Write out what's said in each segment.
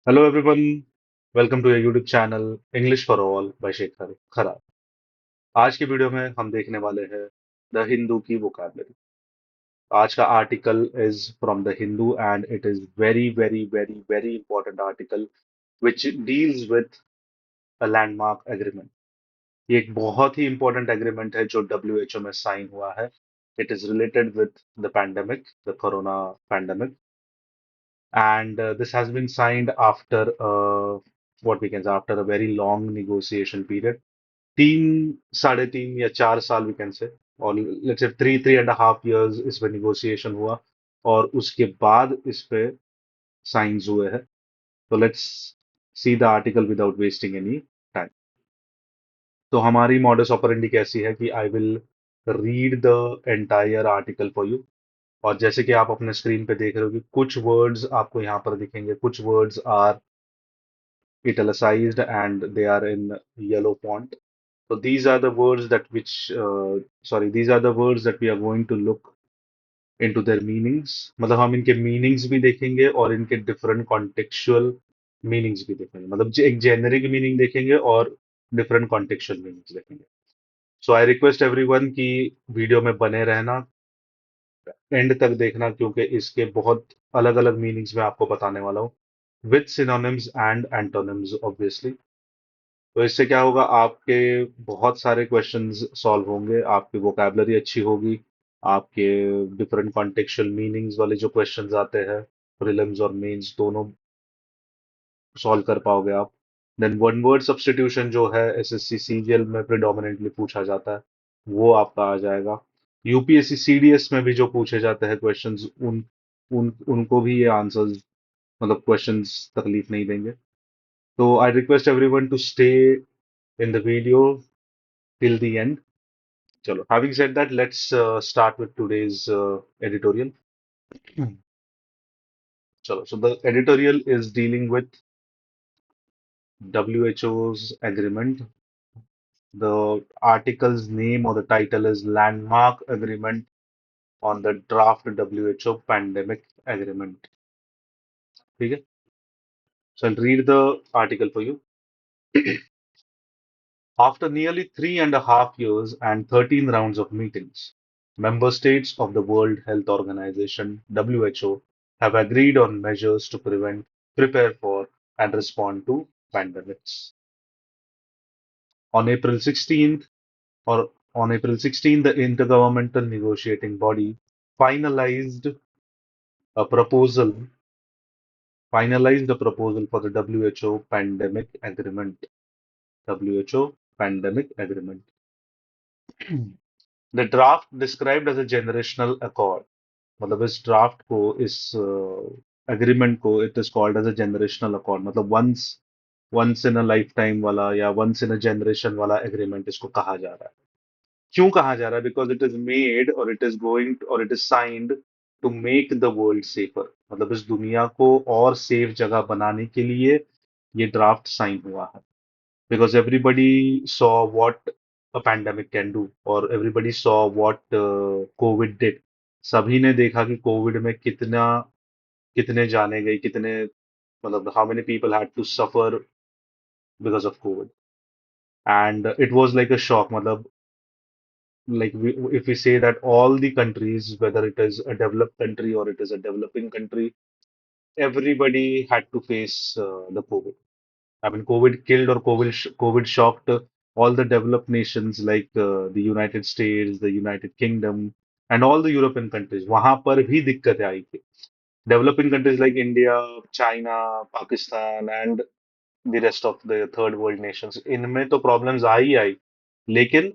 Hello everyone. Welcome to your YouTube channel English for all by Shekhar Khara. आज की video में हम देखने वाले हैं द हिंदू की वोकैबलरी। आज का article is from the Hindu and it is very very very very important article which deals with a landmark agreement. ये एक बहुत ही इंपॉर्टेंट एग्रीमेंट है जो डब्ल्यूएचओ में साइन हुआ है। It is related with the pandemic, the corona pandemic, and this has been signed after what we can say after a very long negotiation period. 3 साढ़े 3 या 4 साल we can say, और let's say 3.5 years इस पे negotiation हुआ और उसके बाद इस पे साइंस हुए हैं। तो let's see the article without wasting any time. तो हमारी मॉडस ऑपरेंडी कैसी है कि I will read the entire article for you. और जैसे कि आप अपने स्क्रीन पे देख रहे हो कि कुछ वर्ड्स आपको यहाँ पर दिखेंगे, कुछ words are italicized and they are in yellow font. So these are the words that these are the words that we are going to look into their meanings. मतलब हम इनके meanings भी देखेंगे और इनके different contextual meanings भी देखेंगे। मतलब एक generic meaning देखेंगे और different contextual meanings देखेंगे। So I request everyone कि वीडियो में बने रहना, एंड तक देखना, क्योंकि इसके बहुत अलग अलग मीनिंग्स मैं आपको बताने वाला हूँ with synonyms and antonyms obviously. तो इससे क्या होगा, आपके बहुत सारे क्वेश्चंस सॉल्व होंगे, आपकी वोकैबलरी अच्छी होगी, आपके डिफरेंट कॉन्टेक्चुअल मीनिंग्स वाले जो क्वेश्चंस आते हैं प्रीलिम्स और मेंस दोनों सॉल्व कर पाओगे आप। देन वन वर्ड सब्स्टिट्यूशन जो है एसएससी सीजीएल में प्रिडोमिनेंटली पूछा जाता है, वो आपका आ जाएगा। यूपीएससी सीडीएस में भी जो पूछे जाते हैं क्वेश्चंस, उन उन उनको भी ये आंसर्स, मतलब क्वेश्चंस तकलीफ नहीं देंगे। तो I request everyone to stay in the video till the end. Chalo. Having said that, let's start with today's editorial. Chalo. So the editorial is dealing with WHO's agreement. The article's name or the title is Landmark Agreement on the Draft WHO Pandemic Agreement. Okay? So I'll read the article for you. After nearly 3.5 years and 13 rounds of meetings, member states of the World Health Organization (WHO) have agreed on measures to prevent, prepare for, and respond to pandemics. On April 16th, or on April 16, the Intergovernmental Negotiating Body finalized a proposal finalized a proposal for the WHO Pandemic Agreement. WHO Pandemic Agreement. The draft described as a generational accord, मतलब इस draft को, इस agreement को, it is called as a generational accord, मतलब once once in a lifetime वाला या once in a generation वाला agreement इसको कहा जा रहा है। क्यों कहा जा रहा है? बिकॉज इट इज मेड और इट इज गोइंग और it is signed to make the world safer, मतलब इस दुनिया को और सेफ जगह बनाने के लिए ये ड्राफ्ट साइन हुआ है। because everybody saw what a pandemic can do, और everybody saw what COVID did। सभी ने देखा कि कोविड में कितना कितने जाने गए, कितने, मतलब how many people had to suffer because of COVID, and it was like a shock। मतलब if we say that all the countries, whether it is a developed country or it is a developing country, everybody had to face the COVID। I mean, COVID killed or COVID shocked all the developed nations like the United States, the United Kingdom, and all the European countries। वहां पर भी दिक्कतें आई थी। Developing countries like India, China, Pakistan, and the rest of the third world nations, इनमें तो problems आई ही आई, लेकिन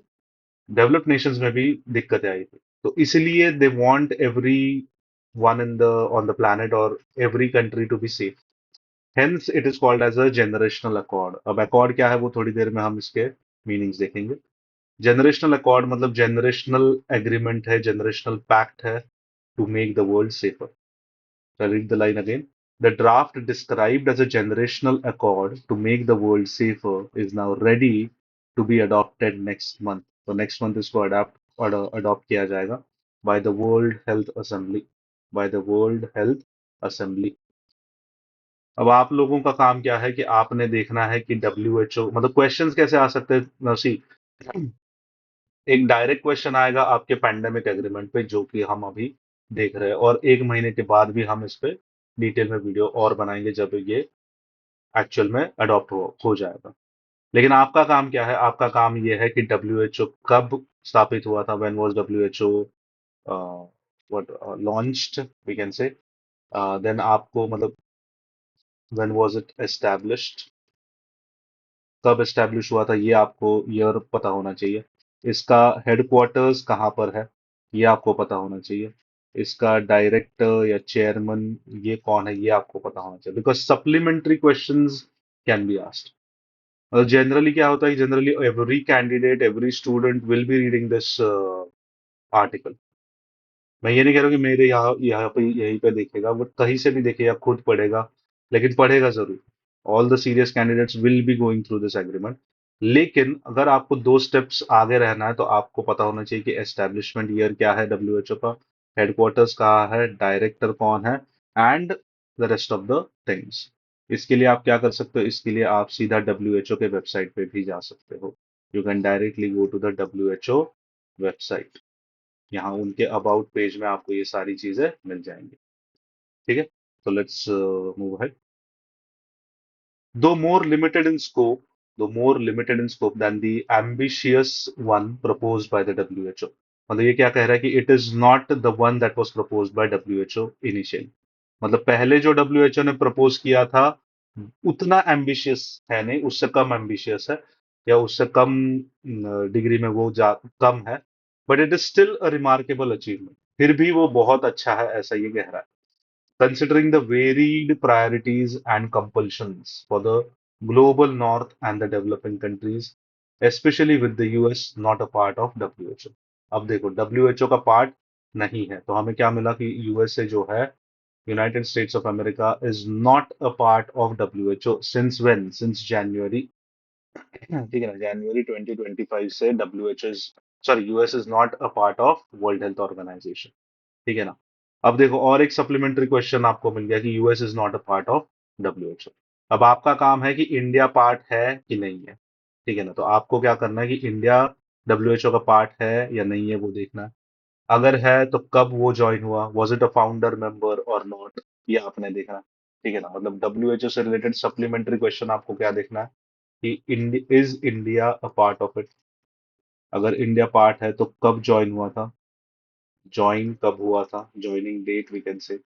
developed Nations में भी दिक्कतें आई थी। तो इसलिए they want everyone in the on the planet और every country to be safe. Hence it is called as a generational accord. अब अकॉर्ड क्या है वो थोड़ी देर में हम इसके मीनिंग्स देखेंगे। जनरेशनल अकॉर्ड मतलब जनरेशनल एग्रीमेंट है, जनरेशनल पैक्ट है to make the world safer. I read the line again. The draft described as a generational accord to make the world safer is now ready to be adopted next month. So next month इसको adopt किया जाएगा by the World Health Assembly, by the World Health Assembly। अब आप लोगों का काम क्या है कि आपने देखना है कि WHO मतलब क्वेश्चंस कैसे आ सकते हैं सी, एक डायरेक्ट क्वेश्चन आएगा आपके पैंडेमिक एग्रीमेंट पे जो कि हम अभी देख रहे हैं, और 1 महीने के बाद भी हम इस पे डिटेल में वीडियो और बनाएंगे जब ये एक्चुअल में अडॉप्ट हो जाएगा। लेकिन आपका काम क्या है? आपका काम ये है कि WHO कब स्थापित हुआ था, when was WHO what launched, we can say, then आपको मतलब व्हेन वाज इट एस्टैब्लिश्ड, कब एस्टैब्लिश हुआ था, ये आपको ईयर पता होना चाहिए। इसका हेडक्वार्टर्स कहाँ पर है, ये आपको पता होना चाहिए। इसका डायरेक्टर या चेयरमैन ये कौन है, ये आपको पता होना चाहिए, because supplementary questions can be asked. मतलब जनरली क्या होता है, generally every candidate, every student will be reading this article. मैं ये नहीं कह रहा हूँ कि मेरे यहाँ यहाँ पे यहीं पे देखेगा, वो कहीं से भी देखेगा, खुद पढ़ेगा, लेकिन पढ़ेगा जरूर। All the serious candidates will be going through this agreement. लेकिन अगर आपको 2 स्टेप्स आगे रहना है तो आपको पता होना चाहिए कि एस्टेब्लिशमेंट ईयर क्या है WHO का, हेडक्वार्टर्स कहाँ है, डायरेक्टर कौन है, and the rest of the things. इसके लिए आप क्या कर सकते हो? इसके लिए आप सीधा WHO के वेबसाइट पे भी जा सकते हो। You can directly go to the WHO website. यहाँ उनके अबाउट पेज में आपको ये सारी चीजें मिल जाएंगी। ठीक है, तो let's move ahead. Though more limited in scope, though more limited in scope than the ambitious one proposed by the WHO. मतलब ये क्या कह रहा है कि it is not the one that was proposed by WHO initially. मतलब पहले जो WHO ने प्रपोज किया था उतना एम्बिशियस है नहीं, उससे कम एम्बिशियस है, या उससे कम डिग्री में वो कम है, but it is still a remarkable achievement. फिर भी वो बहुत अच्छा है, ऐसा ये कह रहा है। Considering the varied priorities and compulsions for the global north and the developing countries, especially with the US not a part of WHO. अब देखो WHO का पार्ट नहीं है, तो हमें क्या मिला कि USA जो है, United States of America, is not a part of WHO since when, since January, ठीक है ना, जनवरी 2025 से WHO is, sorry, US is not a part of world health organisation. ठीक है ना। अब देखो और एक सप्लीमेंट्री क्वेश्चन आपको मिल गया कि US is not a part of WHO। अब आपका काम है कि इंडिया पार्ट है कि नहीं है। ठीक है ना, तो आपको क्या करना है कि इंडिया WHO का पार्ट है या नहीं है वो देखना है। अगर है तो कब वो ज्वाइन हुआ, was it a founder member और नॉट, ये आपने देखना है। ठीक है ना, मतलब WHO से रिलेटेड सप्लीमेंट्री क्वेश्चन आपको क्या देखना है कि is India a part of it. अगर इंडिया पार्ट है तो कब ज्वाइन हुआ था, ज्वाइन कब हुआ था, joining date we can say,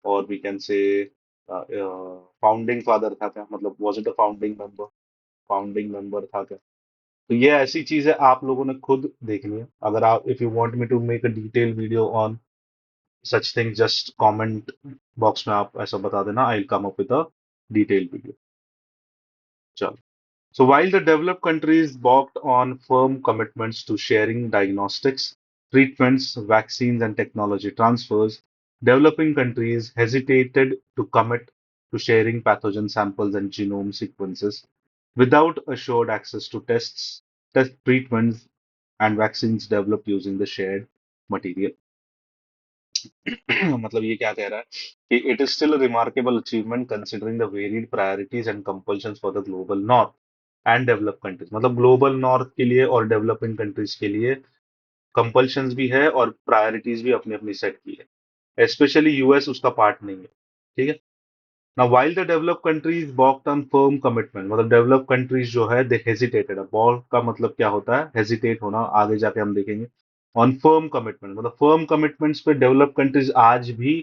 और we can say founding father था क्या, मतलब was it a founding member था क्या। तो ये ऐसी चीज है आप लोगों ने खुद देखनी है। अगर आप, if you want me to make a detail video on such thing, just comment box में आप ऐसा बता देना, I will come up with a detail video. चलो, so while the developed countries balked on firm commitments to sharing diagnostics, treatments, vaccines, and technology transfers, developing countries hesitated to commit to sharing pathogen samples and genome sequences without assured access to test treatments, and vaccines developed using the shared material. मतलब ये क्या कह रहा है कि it is still remarkable achievement considering the varied priorities and compulsions for the global north and develop countries. मतलब global north के लिए और डेवलपिंग कंट्रीज के लिए कंपल्शंस भी है और प्रायोरिटीज भी अपनी अपनी सेट की है, स्पेशली यूएस उसका पार्ट नहीं है। ठीक है ना, while the develop countries balked on firm commitment, मतलब डेवलप कंट्रीज जो है दे हेजिटेटेड। balk का मतलब क्या होता है, हेजिटेट होना, आगे जाके हम देखेंगे। ऑन फर्म कमिटमेंट मतलब फर्म कमिटमेंट्स पे डेवलप कंट्रीज आज भी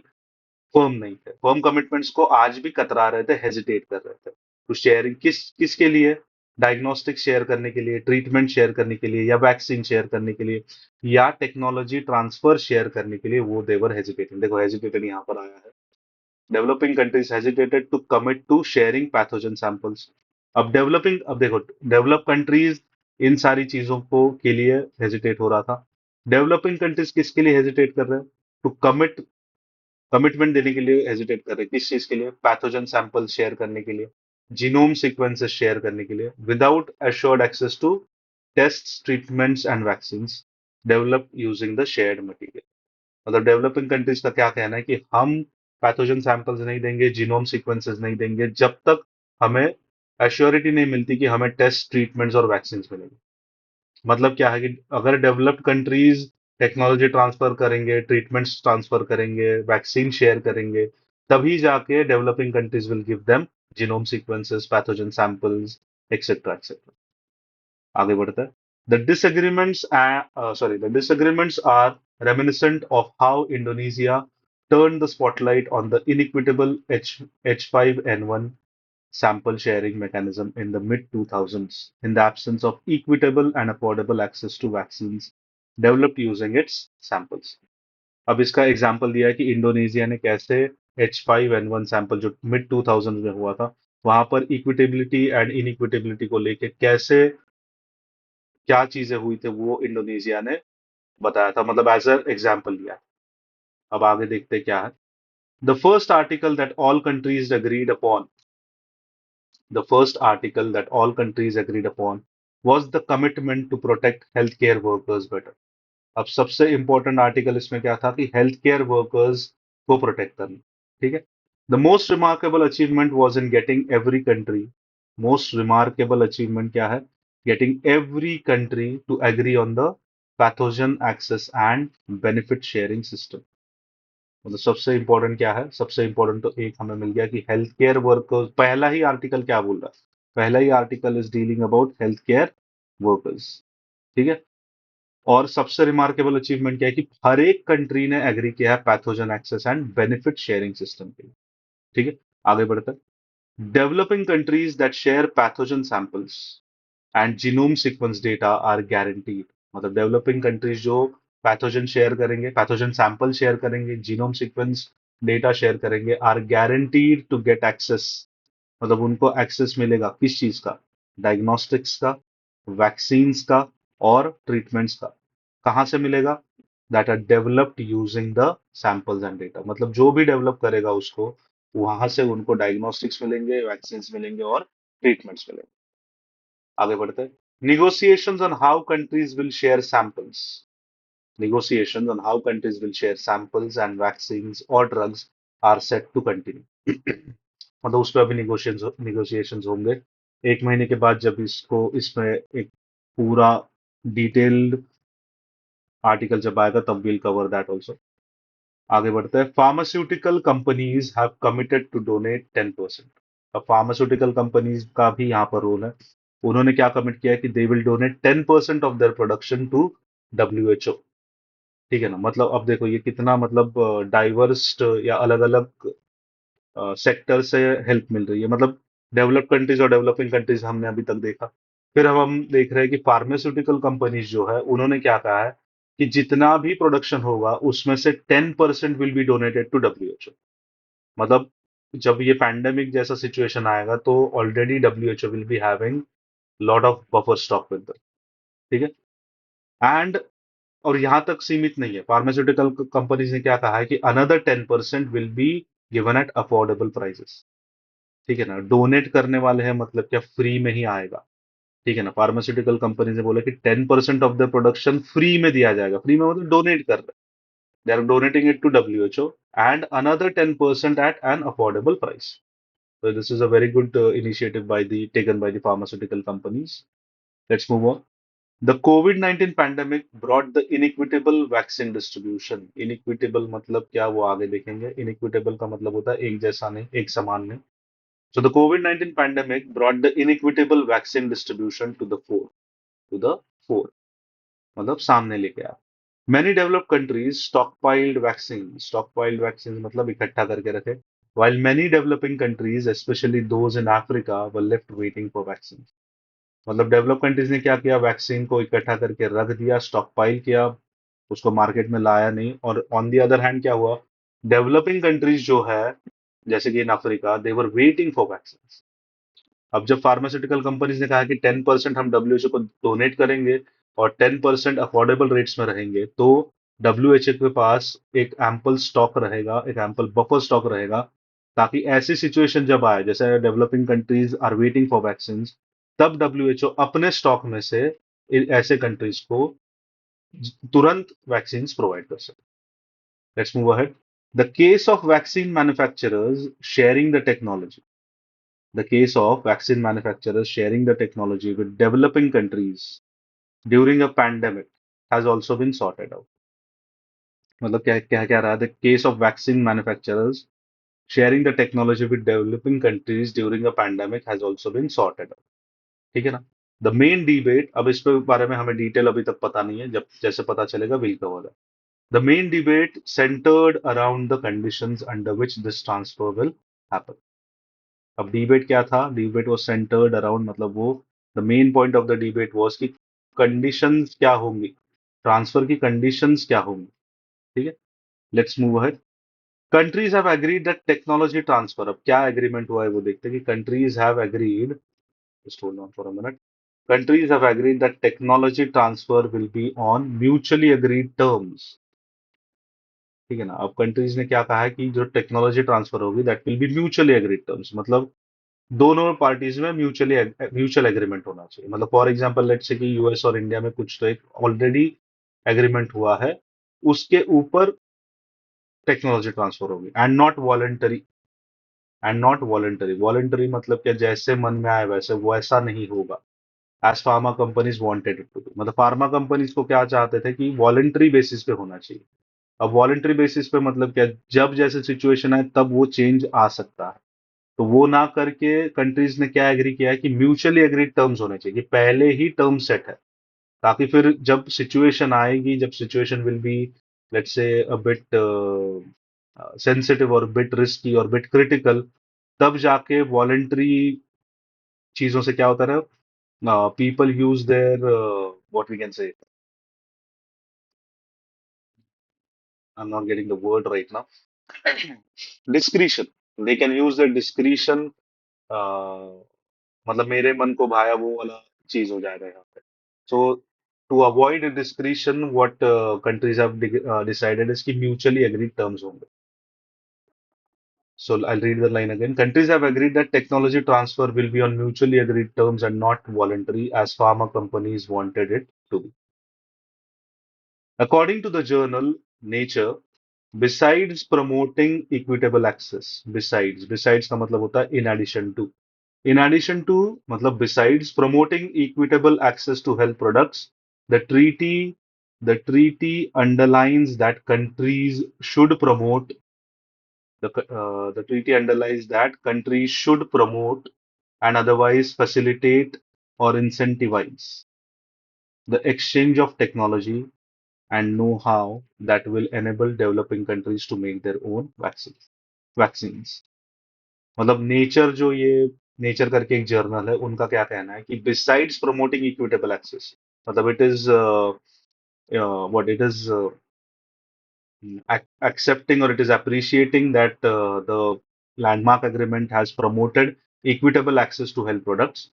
फर्म नहीं थे, फर्म कमिटमेंट्स को आज भी कतरा रहे थे, हेजिटेट कर रहे थे। तो शेयरिंग किसके लिए, डायग्नोस्टिक शेयर करने के लिए, ट्रीटमेंट शेयर करने के लिए, या वैक्सीन शेयर करने के लिए, या टेक्नोलॉजी ट्रांसफर शेयर करने के लिए, वो देवर हेजिटेटिंग। देखो हेजिटेटेड यहाँ पर आया है, developing countries hesitated to commit to sharing pathogen samples. अब देखो डेवलप कंट्रीज इन सारी चीजों को के लिए हेजिटेट हो रहा था। डेवलपिंग कंट्रीज किसके लिए हेजिटेट कर रहे हैं, टू कमिटमेंट देने के लिए हेजिटेट कर रहे हैं, किस चीज के लिए, पैथोजन सैंपल शेयर करने के लिए, जीनोम सीक्वेंसेस शेयर करने के लिए, without assured access to test treatments and vaccine develop using the shared material. मतलब डेवलपिंग कंट्रीज का क्या कहना है कि हम पैथोजन सैंपल्स नहीं देंगे, जीनोम सीक्वेंसेस नहीं देंगे, जब तक हमें एश्योरिटी नहीं मिलती कि हमें टेस्ट, ट्रीटमेंट्स और वैक्सीन मिलेंगे। मतलब क्या है कि अगर डेवलप्ड कंट्रीज टेक्नोलॉजी ट्रांसफर करेंगे, ट्रीटमेंट्स ट्रांसफर करेंगे, वैक्सीन शेयर करेंगे, तभी जाके developing countries will give them genome sequences, pathogen samples, etcetera etcetera. आगे बढ़ता है। The disagreements are reminiscent of how Indonesia turned the spotlight on the inequitable H5N1 sample sharing mechanism in the mid 2000s in the absence of equitable and affordable access to vaccines developed using its samples. अब इसका example दिया है कि Indonesia ने कैसे H5N1 sample जो mid 2000 में हुआ था, वहां पर इक्विटेबिलिटी एंड इनइक्विटेबिलिटी को लेके कैसे क्या चीजें हुई थी वो इंडोनेशिया ने बताया था, मतलब एज अ एग्जाम्पल लिया है। अब आगे देखते हैं क्या है। The first article that all countries agreed upon the first article that all countries agreed upon was the commitment to protect healthcare workers better। अब सबसे इंपॉर्टेंट आर्टिकल इसमें क्या था कि हेल्थ केयर वर्कर्स को प्रोटेक्ट करना। ठीक है। The most remarkable achievement was in getting every country, most remarkable achievement क्या है, getting every country to agree on the pathogen access and benefit sharing system. मतलब सबसे इंपॉर्टेंट क्या है, सबसे इंपॉर्टेंट तो एक हमें मिल गया कि हेल्थ केयर वर्कर्स, पहला ही आर्टिकल क्या बोल रहा है, पहला ही article is dealing about health care workers. ठीक है। और सबसे रिमार्केबल अचीवमेंट क्या है कि हर एक कंट्री ने एग्री किया है pathogen access and benefit sharing system के लिए। ठीक है। आगे बढ़ते हैं। Developing countries that share pathogen samples and genome sequence data are guaranteed. मतलब डेवलपिंग कंट्रीज जो पैथोजन शेयर करेंगे, पैथोजन सैंपल शेयर करेंगे, जीनोम सीक्वेंस डेटा शेयर करेंगे, are guaranteed to get access. मतलब उनको एक्सेस मिलेगा किस चीज का, डायग्नोस्टिक्स का, वैक्सीन्स का और ट्रीटमेंट्स का। कहां से मिलेगा, that are developed using the samples and data. मतलब जो भी डेवलप करेगा उसको, वहां से उनको डायग्नोस्टिक्स मिलेंगे, वैक्सीन्स मिलेंगे और ट्रीटमेंट्स मिलेंगे। आगे बढ़ते हैं। Negotiations on how countries will share samples. Negotiations on how countries will share samples and vaccines or drugs are set to continue. मतलब उस पर अभी निगोशिएशंस होंगे। एक महीने के बाद जब इसको इसमें एक पूरा डिटेल्ड आर्टिकल जब आएगा तब विल कवर दैट ऑल्सो। आगे बढ़ते हैं। Pharmaceutical companies have committed to donate 10%। अब फार्मास्यूटिकल कंपनीज का भी यहाँ पर रोल है। उन्होंने क्या कमिट किया है कि they will donate 10% of their production to WHO। ठीक है ना। मतलब अब देखो ये कितना मतलब डाइवर्स या अलग अलग सेक्टर से हेल्प मिल रही है। मतलब डेवलप्ड कंट्रीज और डेवलपिंग कंट्रीज हमने अभी तक देखा। फिर हम देख रहे हैं कि फार्मास्यूटिकल कंपनीज जो है उन्होंने क्या कहा है कि जितना भी प्रोडक्शन होगा उसमें से 10% will be donated to WHO। मतलब जब ये पैंडेमिक जैसा सिचुएशन आएगा तो already WHO will be having lot of buffer stock with them. ठीक है। एंड और यहां तक सीमित नहीं है, फार्मास्यूटिकल कंपनीज ने क्या कहा है कि another 10% will be given at affordable prices. ठीक है ना। डोनेट करने वाले हैं मतलब क्या, फ्री में ही आएगा। ठीक है ना। फार्मास्यूटिकल कंपनी ने बोला कि 10% ऑफ द प्रोडक्शन फ्री में दिया जाएगा। फ्री में मतलब डोनेट कर रहे हैं, they are donating it to WHO and another 10% at an affordable price. So this is a very good initiative by the taken by the pharmaceutical companies. Let's move on. The COVID-19 pandemic brought the inequitable vaccine distribution. Inequitable मतलब क्या वो आगे देखेंगे। Inequitable का मतलब होता है एक जैसा नहीं, एक समान नहीं। So the COVID-19 pandemic brought the inequitable vaccine distribution to the fore. To the fore. मतलब सामने लेके आया। Many developed countries stockpiled vaccines. Stockpiled vaccines मतलब इकट्ठा करके रखे। While many developing countries, especially those in Africa, were left waiting for vaccines. मतलब develop countries ने क्या किया, वैक्सीन को इकट्ठा करके रख दिया, स्टॉक पाइल किया, उसको मार्केट में लाया नहीं। और ऑन दी अदर हैंड क्या हुआ, डेवलपिंग कंट्रीज जो है जैसे कि in Africa, they were waiting for vaccine. अब जब फार्मास्यूटिकल कंपनीज ने कहा कि 10% हम WHO को डोनेट करेंगे और 10% अफोर्डेबल रेट्स में रहेंगे, तो WHO के पास एक एम्पल स्टॉक रहेगा, एक एम्पल बफर स्टॉक रहेगा, ताकि ऐसी सिचुएशन जब आए जैसे developing countries are waiting for vaccine, तब WHO अपने स्टॉक में से ऐसे कंट्रीज को तुरंत वैक्सीन प्रोवाइड कर सके। Let's move ahead. The case of vaccine manufacturers sharing the technology. The case of vaccine manufacturers sharing the technology with developing countries during a pandemic has also been sorted out. मतलब क्या क्या क्या रहा? The case of vaccine manufacturers sharing the technology with developing countries during a pandemic has also been sorted out. ठीक है ना? The main debate, अब इस पे बारे में हमें डिटेल अभी तक पता नहीं है, जब जैसे पता चलेगा we'll cover that. The main debate centered around the conditions under which this transfer will happen. अब डिबेट क्या था? डिबेट was centered around, मतलब वो the main point of the debate was कि कंडीशंस क्या होंगी, ट्रांसफर की कंडीशंस क्या होंगी. ठीक है, let's move ahead. Countries have agreed that technology transfer, अब क्या एग्रीमेंट हुआ है वो देखते हैं कि countries have agreed, just hold on for a minute. Countries have agreed that technology transfer will be on mutually agreed terms. ठीक है ना? अब कंट्रीज ने क्या कहा है कि जो टेक्नोलॉजी ट्रांसफर होगी that will be mutually agreed terms, मतलब दोनों पार्टीज में म्यूचुअल एग्रीमेंट होना चाहिए. मतलब फॉर एग्जांपल लेट्स से कि यूएस और इंडिया में कुछ तो एक ऑलरेडी एग्रीमेंट हुआ है, उसके ऊपर टेक्नोलॉजी ट्रांसफर होगी, एंड नॉट वॉलंटरी. वॉलंटरी मतलब क्या? जैसे मन में आए वैसे, वो ऐसा नहीं होगा. As pharma companies wanted it to be, मतलब फार्मा कंपनीज को क्या चाहते थे कि वॉलंटरी बेसिस पे होना चाहिए. अब वॉलंटरी बेसिस पे मतलब क्या? जब जैसे सिचुएशन है तब वो चेंज आ सकता है. तो वो ना करके कंट्रीज ने क्या एग्री किया है कि म्यूचुअली एग्रीड टर्म्स होने चाहिए, कि पहले ही टर्म सेट है, ताकि फिर जब सिचुएशन आएगी, जब situation will be let's say a bit sensitive और बिट रिस्की और बिट क्रिटिकल, तब जाके वॉलंटरी चीजों से क्या होता है, people use their what we can say, I am not getting the word right now, discretion. They can use the discretion, मतलब मेरे मन को भाया वो वाला चीज हो जाएगा यहाँ पे. So to avoid discretion, what countries have decided is कि म्यूचुअली एग्रीड टर्म्स होंगे. So I'll read the line again. Countries have agreed that technology transfer will be on mutually agreed terms and not voluntary, as pharma companies wanted it to be. According to the journal Nature, besides promoting equitable access, besides का मतलब होता है in addition to मतलब besides promoting equitable access to health products, the treaty underlines that countries should promote the treaty underlies that countries should promote and otherwise facilitate or incentivize the exchange of technology and know-how that will enable developing countries to make their own vaccines. मतलब nature, जो ये nature करके एक journal है, उनका क्या कहना है कि बिसाइड्स प्रमोटिंग इक्विटेबल एक्सेस, मतलब it is what it is accepting, or it is appreciating that the landmark agreement has promoted equitable access to health products.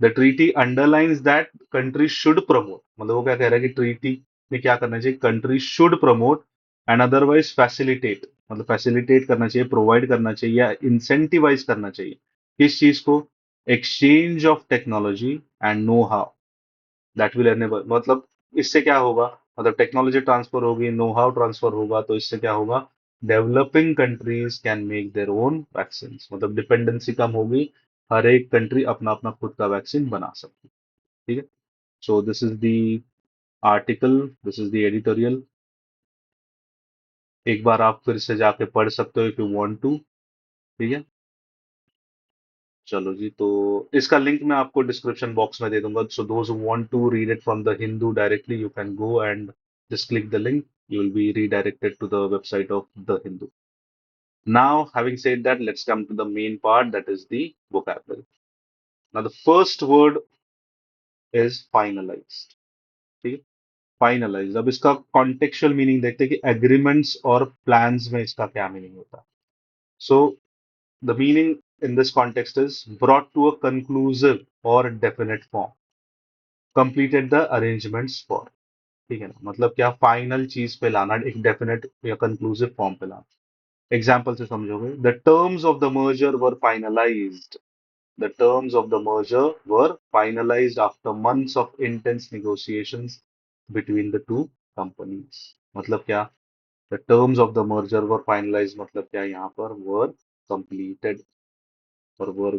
The treaty underlines that countries should promote, मतलब वो क्या कह रहा है कि treaty में क्या करना चाहिए, countries should promote and otherwise facilitate, मतलब facilitate करना चाहिए, provide करना चाहिए या incentivize करना चाहिए. किस चीज को? exchange of technology and know how that will enable, मतलब इससे क्या होगा, मतलब टेक्नोलॉजी ट्रांसफर होगी, नो हाउ ट्रांसफर होगा, तो इससे क्या होगा? Developing countries can make their own vaccine, मतलब डिपेंडेंसी कम होगी, हर एक कंट्री अपना अपना खुद का वैक्सीन बना सकती है. ठीक है. So this is the article, this is the editorial. एक बार आप फिर से जाके पढ़ सकते हो इफ यू वांट टू. ठीक है. चलो जी, तो इसका लिंक मैं आपको डिस्क्रिप्शन बॉक्स में दे दूंगा. So those who want to read it from the Hindu directly, you can go and just click the link. You will be redirected to the website of the Hindu. Now, having said that, let's come to the main part, that is the vocabulary. Now, the first word is finalized. ठीक है. Finalized. अब इसका contextual meaning देखते हैं कि agreements और plans में इसका क्या meaning होता है. So, the meaning in this context is brought to a conclusive or definite form. Completed the arrangements for. ठीक है ना, मतलब क्या? फाइनल चीज पे लाना, एक डेफिनेट या कंक्लूसिव फॉर्म पे लाना. एग्जाम्पल से समझोगे. The terms of the merger were finalised. The terms of the merger were finalised after months of intense negotiations between the two companies. मतलब क्या? The terms of the merger were finalise मतलब क्या है यहाँ पर, were completed और were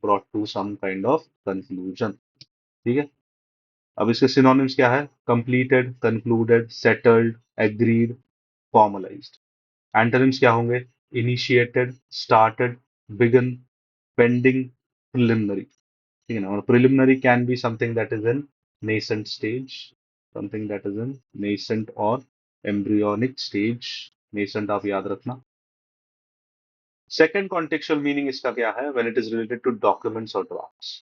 brought to some kind of conclusion. ठीक है। अब इसके सिनोनिम्स क्या है, completed, concluded, settled, agreed, formalised. Antonyms क्या होंगे, initiated, started, began, pending, preliminary. ठीक है ना, और preliminary can be something that is in nascent stage, something that is in nascent or embryonic stage। nascent आप याद रखना। सेकेंड कॉन्टेक्चुअल मीनिंग इसका क्या है, when it is related to documents और ड्राफ्ट्स।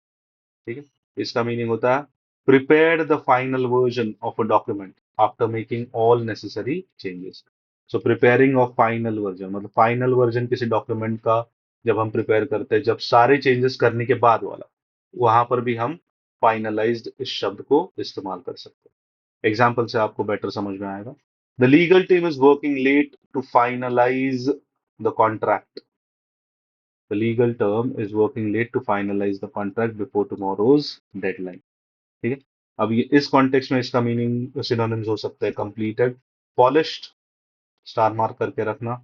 ठीक है। इसका मीनिंग होता है prepare the final version of a document after making all necessary changes. So preparing of final version मतलब फाइनल वर्जन किसी डॉक्यूमेंट का जब हम प्रिपेयर करते हैं, जब सारे चेंजेस करने के बाद वाला, वहां पर भी हम फाइनलाइज्ड इस शब्द को इस्तेमाल कर सकते हैं। एग्जाम्पल से आपको बेटर समझ में आएगा। The legal team is working late to finalise the contract. The legal term is working late to finalize the contract before tomorrow's deadline। ठीक है। अब ये इस कॉन्टेक्स्ट में इसका मीनिंग सिनोनिम्स हो सकते हैं, कंप्लीटेड, पॉलिश्ड, स्टार मार्क करके रखना,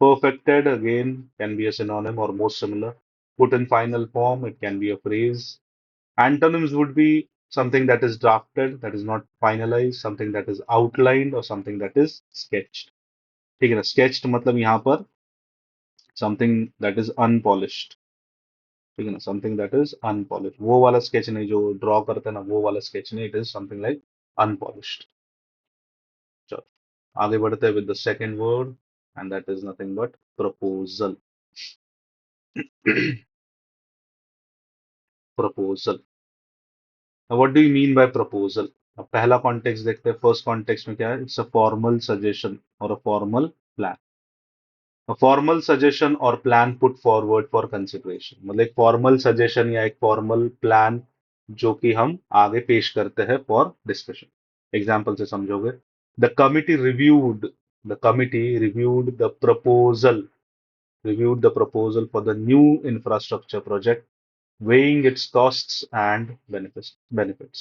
perfected again can be a synonym or most similar, put in final form, it can be a phrase। Antonyms would be something that is drafted, that is not finalized, something that is outlined or something that is sketched। ठीक है ना, sketched मतलब यहाँ पर something that is unpolished। ठीक है ना, something that is unpolished, वो वाला स्केच नहीं जो ड्रॉ करते हैं ना, वो वाला स्केच नहीं, it is something like unpolished. चलो आगे बढ़ते हैं with the second word, and that is nothing but proposal. Proposal, what do you mean bye proposal. अब पहला कॉन्टेक्स्ट देखते हैं। फर्स्ट कॉन्टेक्स्ट में क्या है, इट्स अ फॉर्मल सजेशन और a formal plan. A formal suggestion or plan put forward for consideration मतलब एक फॉर्मल सजेशन या एक फॉर्मल प्लान जो कि हम आगे पेश करते हैं फॉर डिस्कशन। एग्जाम्पल से समझोगे। The committee reviewed the committee reviewed the proposal reviewed the proposal for the new infrastructure project, weighing its costs and benefits।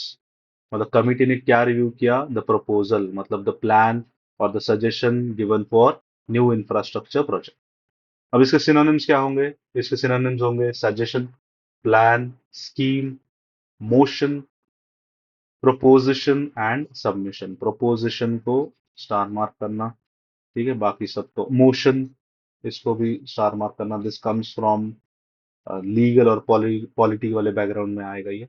मतलब कमिटी ने क्या रिव्यू किया, द प्रपोजल मतलब द प्लान और the suggestion given for new infrastructure project. अब इसके synonyms क्या होंगे, इसके सिनोनिम्स होंगे suggestion, plan, scheme, motion, proposition and submission. Proposition को स्टार मार्क करना। ठीक है, बाकी सब तो मोशन, इसको भी स्टार मार्क करना। दिस कम्स फ्रॉम लीगल और पॉलिटी वाले बैकग्राउंड में आएगा ये।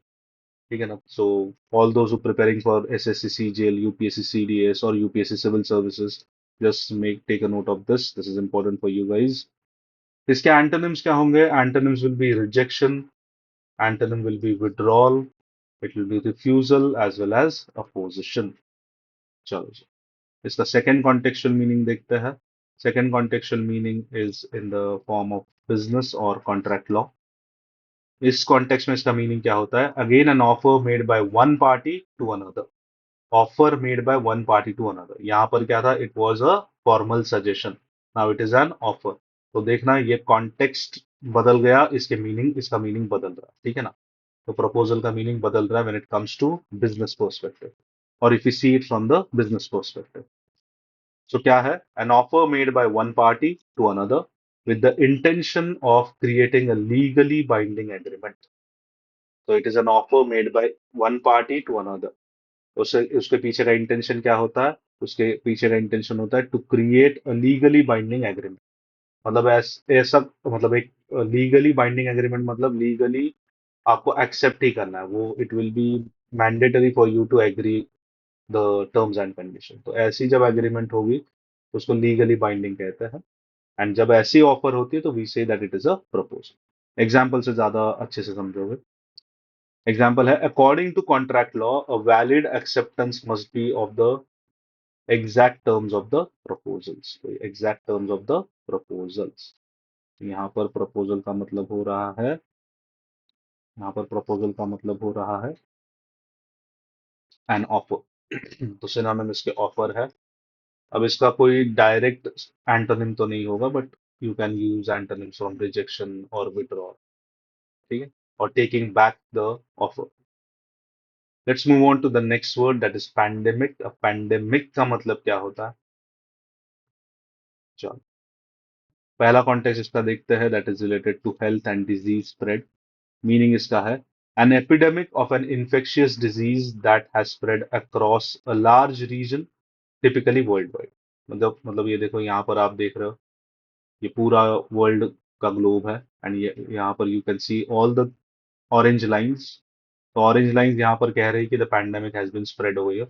ठीक है ना। So all those who preparing for SSC CGL, UPSC CDS और UPSC civil services, just make take a note of this, this is important for you guys. इसके एंटोनिम्स क्या होंगे, antonyms will be rejection, antonym will be withdrawal, it will be refusal as well as opposition. चलो जी, इसका second contextual meaning देखते हैं। Second contextual meaning is in the form of business और contract law. इस context में इसका meaning क्या होता है, again an offer made by one party to another. Offer made by one party to another, यहां पर क्या था, it was a formal suggestion, now it is an offer. तो देखना ये कॉन्टेक्स्ट बदल गया, इसके मीनिंग, इसका मीनिंग बदल रहा है। ठीक है ना। तो प्रपोजल का मीनिंग बदल रहा है when it comes to business perspective, और if you see it from the business perspective. So क्या है, an offer made by one party to another with the intention of creating a legally binding agreement। तो it is an offer made by one party to another. उससे उसके पीछे का intention क्या होता है, उसके पीछे का इंटेंशन होता है to create a legally binding agreement. मतलब ऐसा मतलब एक लीगली बाइंडिंग एग्रीमेंट मतलब लीगली आपको एक्सेप्ट ही करना है वो, it will be mandatory for you to agree the terms and condition. तो ऐसी जब एग्रीमेंट होगी तो उसको लीगली बाइंडिंग कहते हैं। एंड जब ऐसी ऑफर होती है तो we say that it is a proposal. Example से ज्यादा अच्छे से समझोगे। एग्जाम्पल है, according to contract law a valid acceptance must be of the exact terms of the proposals. तो exact terms of the proposals, यहाँ पर प्रपोजल का मतलब हो रहा है, यहाँ पर प्रपोजल का मतलब हो रहा है एन ऑफर। तो सिनोनिम इसके ऑफर है। अब इसका कोई डायरेक्ट एंटोनिम तो नहीं होगा, but you can use antonym from rejection और विड्रॉल। ठीक है, और taking back the offer. Let's move on to the next word that is pandemic. अब पैंडेमिक का मतलब क्या होता है, चलो, पहला कॉन्टेक्स्ट इसका देखते हैं, that is related to health and disease spread. Meaning इसका है an epidemic of an infectious disease that has spread across a large region, typically world wide. मतलब ये देखो, यहाँ पर आप देख रहे हो, ये पूरा वर्ल्ड का ग्लोब है, एंड ये यहाँ पर you can see all the orange lines. तो ऑरेंज लाइंस यहाँ पर कह रही है कि the pandemic has been spread over here.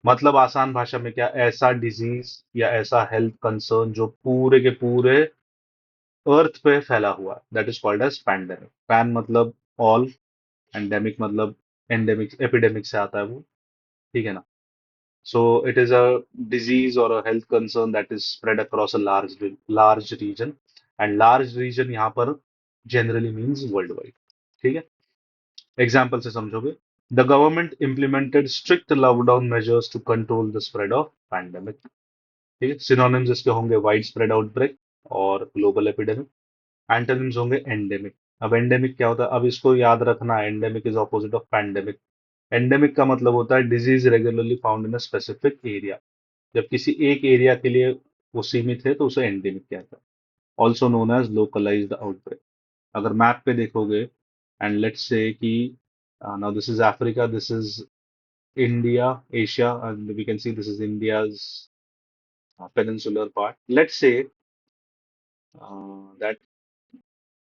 मतलब आसान भाषा में क्या, ऐसा डिजीज या ऐसा हेल्थ कंसर्न जो पूरे के पूरे अर्थ पे फैला हुआ है, that is called as pandemic. Pan मतलब ऑल, एंडेमिक मतलब एंडेमिक, एपिडेमिक से आता है वो, ठीक है ना। So it is a disease और a health concern that is spread across a large region, and large region यहाँ पर जनरली मीन्स वर्ल्ड वाइड। ठीक है, एग्जाम्पल से समझोगे। The government implemented strict lockdown measures to control the spread of pandemic. ठीक है, synonyms इसके होंगे वाइड स्प्रेड आउटब्रेक और ग्लोबल एपिडेमिक। एंटोनिम्स होंगे एंडेमिक। अब एंडेमिक क्या होता है, अब इसको याद रखना, endemic is opposite of pandemic. Endemic का मतलब होता है disease regularly found in a specific area. जब किसी एक एरिया के लिए वो सीमित है तो उसे एंडेमिक कहता है। Also known as localized outbreak. अगर मैप पे देखोगे, एंड लेट्स से कि now this is Africa, this is India, Asia, and we can see this is India's peninsular part. Let's say that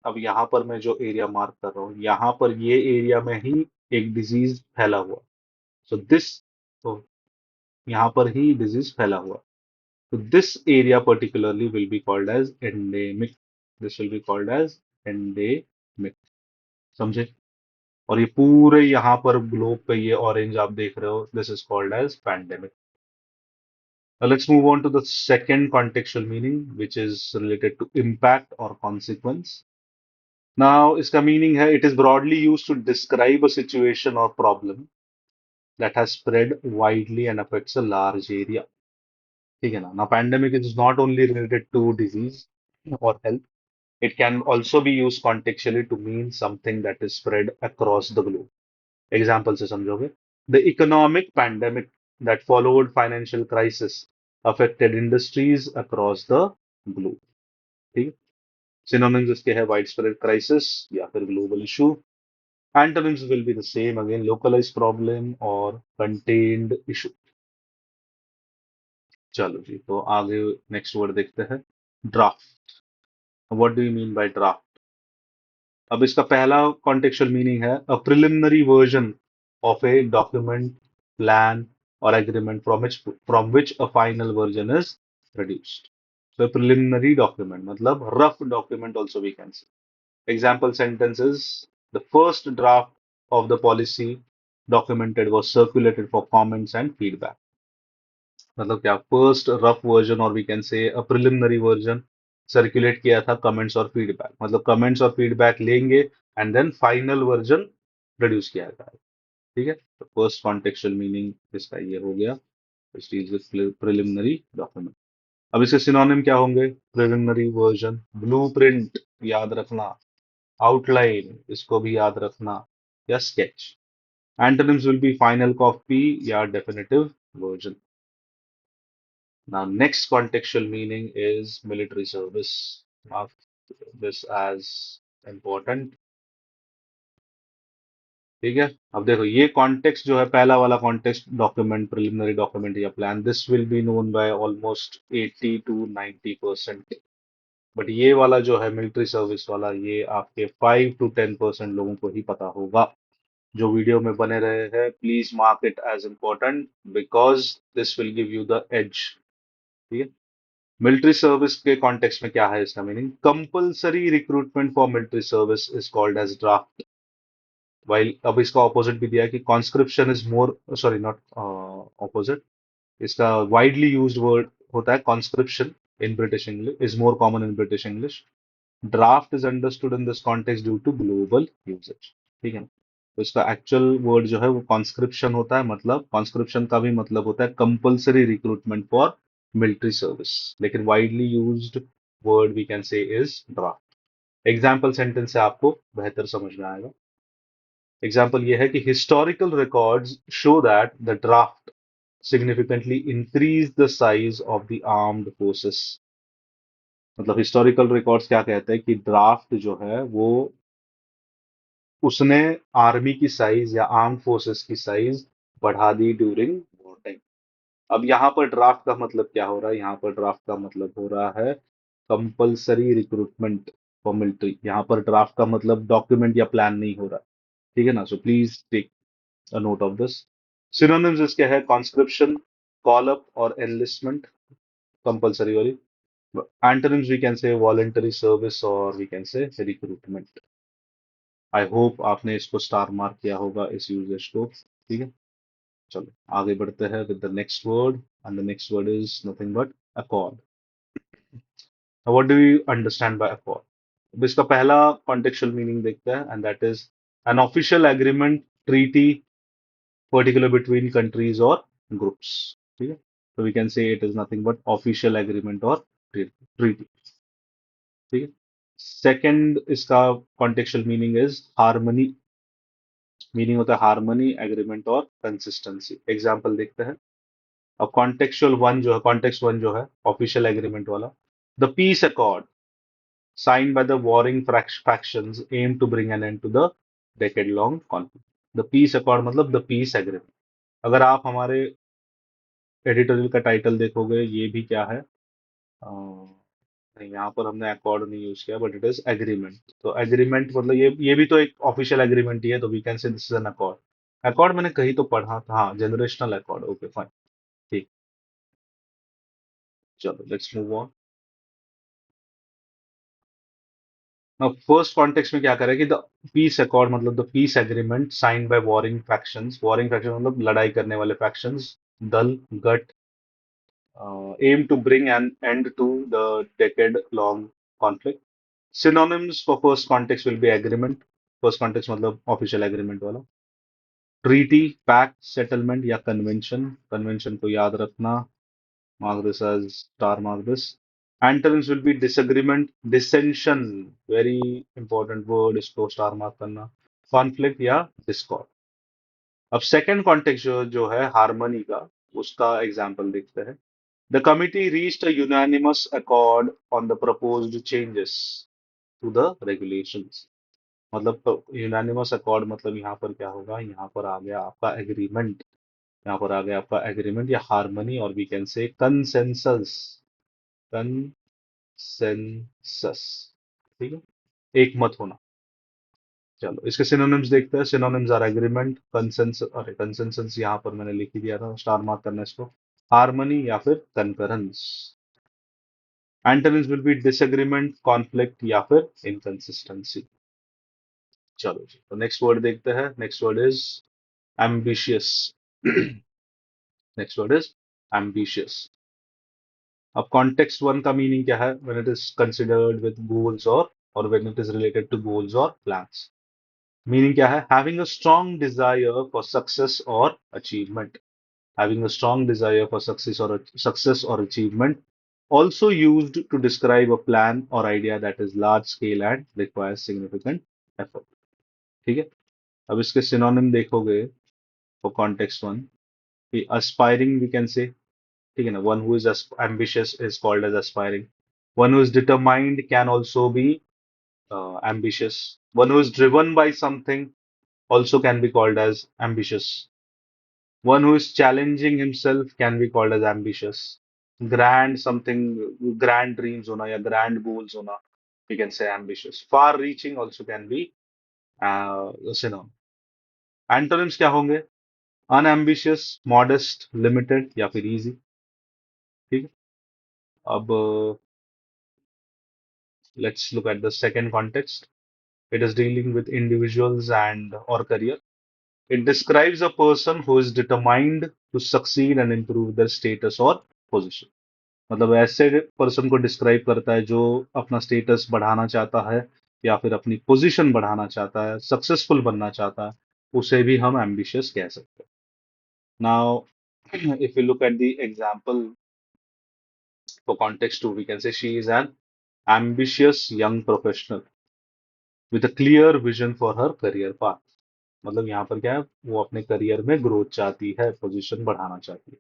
अब यहाँ पर मैं जो एरिया मार्क कर रहा हूँ, यहाँ पर ये एरिया में ही एक डिजीज फैला हुआ। सो दिस, तो यहाँ पर ही डिजीज फैला हुआ, तो this area particularly will be called as endemic. This will be called as endemic. समझे। और ये पूरे यहाँ पर ग्लोब पे ये ऑरेंज आप देख रहे हो, this is called as pandemic. Let's move on to the second contextual meaning, which is related to impact or consequence. Now, इसका meaning है, it is broadly used to describe a situation or problem that has spread widely and affects a large area. ठीक है ना। Now, pandemic is not only related to disease or health, it can also be used contextually to mean something that is spread across the globe. Example से समझोगे, the economic pandemic that followed financial crisis affected industries across the globe. ठीक है, synonyms इसके है widespread crisis या फिर global issue. Antonyms will be the same again, localized problem or contained issue. चलो जी, तो आगे नेक्स्ट वर्ड देखते हैं, draft. What do you mean by draft. अब इसका पहला कॉन्टेक्चुअल मीनिंग है a preliminary version of a document, plan और agreement from which a final version is produced. So preliminary document मतलब rough document also we can say. Example sentences: the first draft of the policy documented was circulated for comments and feedback. मतलब क्या, first rough version और we can say a preliminary version circulate किया था, comments और feedback, मतलब comments और feedback लेंगे and then final version produce किया जाएगा। ठीक है, तो फर्स्ट कॉन्टेक्चुअल मीनिंग इसका ये हो गया, प्रिलिमिनरी डॉक्यूमेंट। अब इसके सिनोनिम क्या होंगे, प्रिलिमिनरी वर्जन, ब्लूप्रिंट याद रखना, आउटलाइन इसको भी याद रखना, या sketch. Antonyms will be final copy या definitive version. Now, next contextual meaning is military service. Mark this as important. ठीक है, अब देखो ये कॉन्टेक्स्ट जो है, पहला वाला कॉन्टेक्स्ट डॉक्यूमेंट, प्रिलिमिनरी डॉक्यूमेंट या plan, this will be known by almost 80 to 90%। But ये वाला जो है मिलिट्री सर्विस वाला, ये आपके 5 to 10% लोगों को ही पता होगा। जो वीडियो में बने रहे हैं, please mark it as important because this will give you the edge. ठीक है, मिलिट्री सर्विस के कॉन्टेक्स्ट में क्या है इसका meaning, compulsory recruitment for military service is called as draft. While अब इसका ऑपोजिट भी दिया है कि conscription is more, sorry not opposite, इसका वाइडली यूज्ड वर्ड होता है conscription in British English, is more common in British English. Draft is understood in this context due to global usage. ठीक है, तो इसका एक्चुअल वर्ड जो है वो कॉन्स्क्रिप्शन होता है, मतलब कॉन्स्क्रिप्शन का भी मतलब होता है compulsory recruitment for military service, लेकिन widely used word we can say is draft. Example sentence से आपको बेहतर समझ में आएगा। एग्जाम्पल ये है कि historical records show that the draft significantly increase the size of the armed forces. मतलब हिस्टोरिकल रिकॉर्ड्स क्या कहते हैं कि ड्राफ्ट जो है वो उसने आर्मी की साइज या आर्म फोर्सेस की साइज बढ़ा दी ड्यूरिंग वॉर टाइम। अब यहाँ पर ड्राफ्ट का मतलब क्या हो रहा है? यहाँ पर ड्राफ्ट का मतलब हो रहा है कंपल्सरी रिक्रूटमेंट फॉर मिलिट्री। यहाँ पर ड्राफ्ट का मतलब डॉक्यूमेंट या प्लान नहीं हो रहा। ठीक है ना? So please take a note of this. Synonyms इसके है कॉन्स्क्रिप्शन, कॉल अप और एनलिस्टमेंट, कंपल्सरी वाली। Antonyms we can say voluntary service or we can say recruitment. I hope आपने इसको स्टार मार्क किया होगा इस यूजेज को। ठीक है, चलो आगे बढ़ते हैं with the next word, and the next word is nothing but accord. Now what do you understand by accord? अब इसका पहला कॉन्टेक्चुअल मीनिंग देखते हैं, and that is an official agreement, treaty, particular between countries और groups. ठीक है, तो we can say it is nothing but official agreement और ट्रीटी। ठीक है, सेकंड इसका contextual meaning is harmony. Meaning होता है हार्मनी, एग्रीमेंट और कंसिस्टेंसी। एग्जाम्पल देखते हैं। अब कॉन्टेक्स्ट वन जो है ऑफिशियल एग्रीमेंट वाला, the peace accord signed by the warring factions aim to bring an end to the decade long conflict. The peace accord मतलब द पीस एग्रीमेंट। अगर आप हमारे एडिटोरियल का टाइटल देखोगे, ये भी क्या है? नहीं, यहाँ पर हमने अकॉर्ड नहीं यूज किया, बट इट इज एग्रीमेंट। तो एग्रीमेंट मतलब ये भी तो एक ऑफिशियल एग्रीमेंट ही है, तो we can say this is an accord. Accord मैंने कहीं तो पढ़ा था, हाँ, जनरेशनल अकॉर्ड। ओके फाइन, ठीक। चलो let's move on. Now first context में क्या करें कि द पीस अकॉर्ड मतलब the peace agreement sign by warring factions. Warring faction मतलब लड़ाई करने वाले फैक्शंस, दल, गट, aim to bring an end to the decade-long conflict. Synonyms for first context will be agreement. First context मतलब official agreement वाला। Treaty, pact, settlement या convention. Convention को याद रखना, mark this as star mark this. Antonyms will be disagreement, dissension, very important word, इसको star mark करना, conflict या discord. अब second context जो है harmony का, उसका example देखते हैं। The committee reached a unanimous accord on the proposed changes to the regulations. मतलब यूनानिमस अकॉर्ड मतलब यहाँ पर क्या होगा? यहाँ पर आ गया आपका एग्रीमेंट। यहाँ पर आ गया आपका एग्रीमेंट या हार्मनी, और we can say consensus. Consensus, ठीक है, एक मत होना। चलो इसके सिनोनिम्स देखते हैं। सिनोनिम्स आर एग्रीमेंट, कंसेंसस, अरे कंसेंसस यहाँ पर मैंने लिख ही दिया था, स्टार मार्क करना इसको, हार्मनी या फिर concurrence. Antonyms will be disagreement, conflict या फिर इनकंसिस्टेंसी। चलो जी, तो नेक्स्ट वर्ड देखते हैं। Next word is ambitious. Next word is ambitious. अब कॉन्टेक्स्ट वन का मीनिंग क्या है? When it is considered with goals और when it is related to goals और प्लान्स। मीनिंग क्या है? Having a strong desire for success और achievement. Having a strong desire for success और achievement, also used to describe a plan or idea that is large scale and requires significant effort. ठीक है, अब इसके synonym देखोगे for context one, कि aspiring we can say, ठीक है ना, one who is ambitious is called as aspiring. One who is determined can also be ambitious. One who is driven by something also can be called as ambitious. One who is challenging himself can be called as ambitious. Grand something, grand dreams होना या grand goals होना, we can say ambitious. Far reaching also can be synonym. Antonyms क्या होंगे? Unambitious, modest, limited या फिर easy. ठीक है, अब let's look at the second context. It is dealing with individuals and or career. It describes a person who is determined to succeed and improve their status or position. मतलब ऐसे person को describe करता है जो अपना status बढ़ाना चाहता है या फिर अपनी पोजीशन बढ़ाना चाहता है, सक्सेसफुल बनना चाहता है, उसे भी हम एम्बिशियस कह सकते हैं। Now if you look at the example for context two, we can say she is an ambitious young professional with a clear vision for her career path. मतलब यहाँ पर क्या है? वो अपने करियर में ग्रोथ चाहती है, पोजीशन बढ़ाना चाहती है।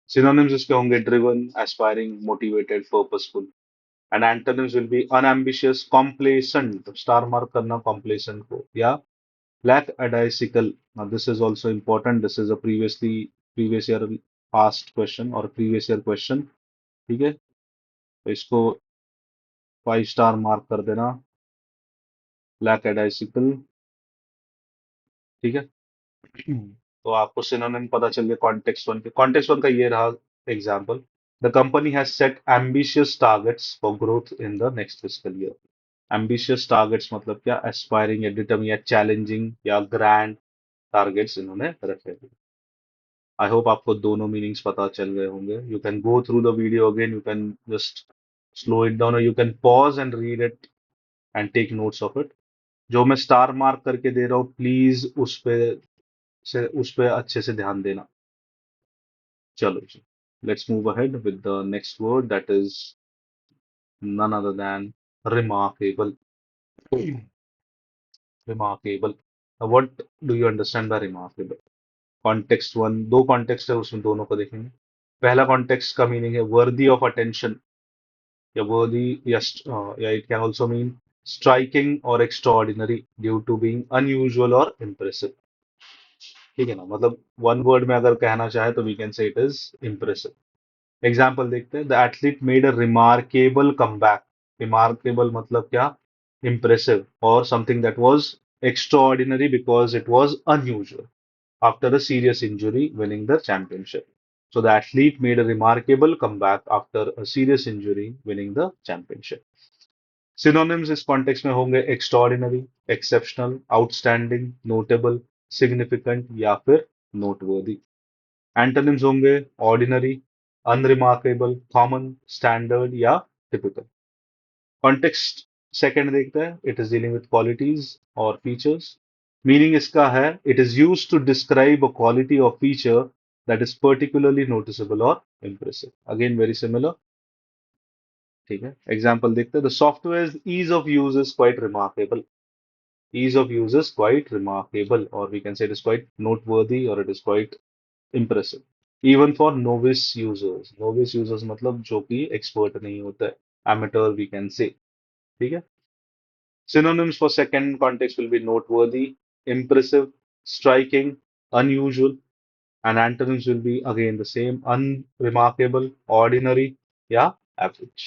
सिनोनिम्स इसके होंगे driven, aspiring, motivated, purposeful. And antonyms will be unambitious, complacent, star mark करना कॉम्प्लेसेंट को, या lackadaisical. Now this is also important. This is a previous year past question और previous year question. ठीक है, तो इसको 5 स्टार मार्क कर देना, lackadaisical. ठीक है, तो आपको सिनोनिम पता चल गया कॉन्टेक्स्ट वन का ये रहा example. The company has set ambitious targets for growth in the next fiscal year. Ambitious targets मतलब क्या, एस्पायरिंग या डिटर्म या चैलेंजिंग या ग्रैंड टारगेट्स इन्होंने रखे हैं। आई होप आपको दोनों मीनिंग्स पता चल गए होंगे। You can go through the video again, you can just slow it down, और you can pause and read it and take notes of it. जो मैं स्टार मार्क करके दे रहा हूँ, प्लीज उस पे अच्छे से ध्यान देना। चलो जी, let's move ahead with the next word that is none other than remarkable. Remarkable. Now, what do you understand by remarkable? Context one, दो कॉन्टेक्स्ट है उसमें, दोनों को देखेंगे। पहला कॉन्टेक्स्ट का मीनिंग है वर्दी ऑफ अटेंशन, या वर्दी, या it can also mean striking और extraordinary due to being unusual और इम्प्रेसिव। ठीक है ना, मतलब वन वर्ड में अगर कहना चाहे तो we can say it is impressive. Example देखते हैं, the athlete made a remarkable comeback. Remarkable मतलब क्या, इम्प्रेसिव, और something that was extraordinary because it was unusual after a serious injury, winning the championship. So the athlete made a remarkable comeback after a serious injury, winning the championship. Synonyms इस context में होंगे extraordinary, exceptional, outstanding, notable, significant या फिर noteworthy. Antonyms होंगे ordinary, unremarkable, common, standard या typical. Context second देखते हैं, it is dealing with qualities और features. Meaning इसका है, it is used to describe a quality or feature that is particularly noticeable or impressive. Again very similar. ठीक है, example देखते हैं, the software's ease of use is quite remarkable. Ease of use is quite remarkable, or we can say it is quite noteworthy, or it is quite impressive. Even for novice users. Novice users मतलब जो कि expert नहीं होता है, amateur we can say. ठीक है, synonyms for second context will be noteworthy, impressive, striking, unusual, and antonyms will be again the same, unremarkable, ordinary या average.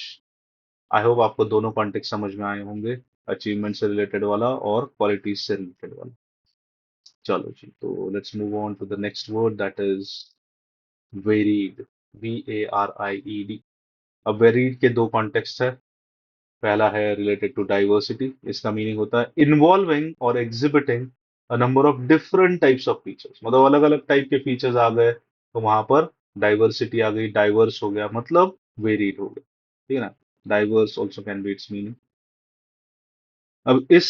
I hope आपको दोनों कॉन्टेक्स्ट समझ में आए होंगे, अचीवमेंट से रिलेटेड वाला और क्वालिटीज से रिलेटेड वाला। चलो जी, तो let's move on to the next word that is varied, VARIED। अब वेरीड के दो कॉन्टेक्स्ट है। पहला है रिलेटेड टू डाइवर्सिटी, इसका मीनिंग होता है इन्वॉल्विंग और exhibiting a number of different types of features. मतलब अलग अलग टाइप के फीचर्स आ गए तो वहां पर डाइवर्सिटी आ गई, डाइवर्स हो गया, मतलब वेरीड हो गया। ठीक है ना, diverse also can be its meaning. अब इस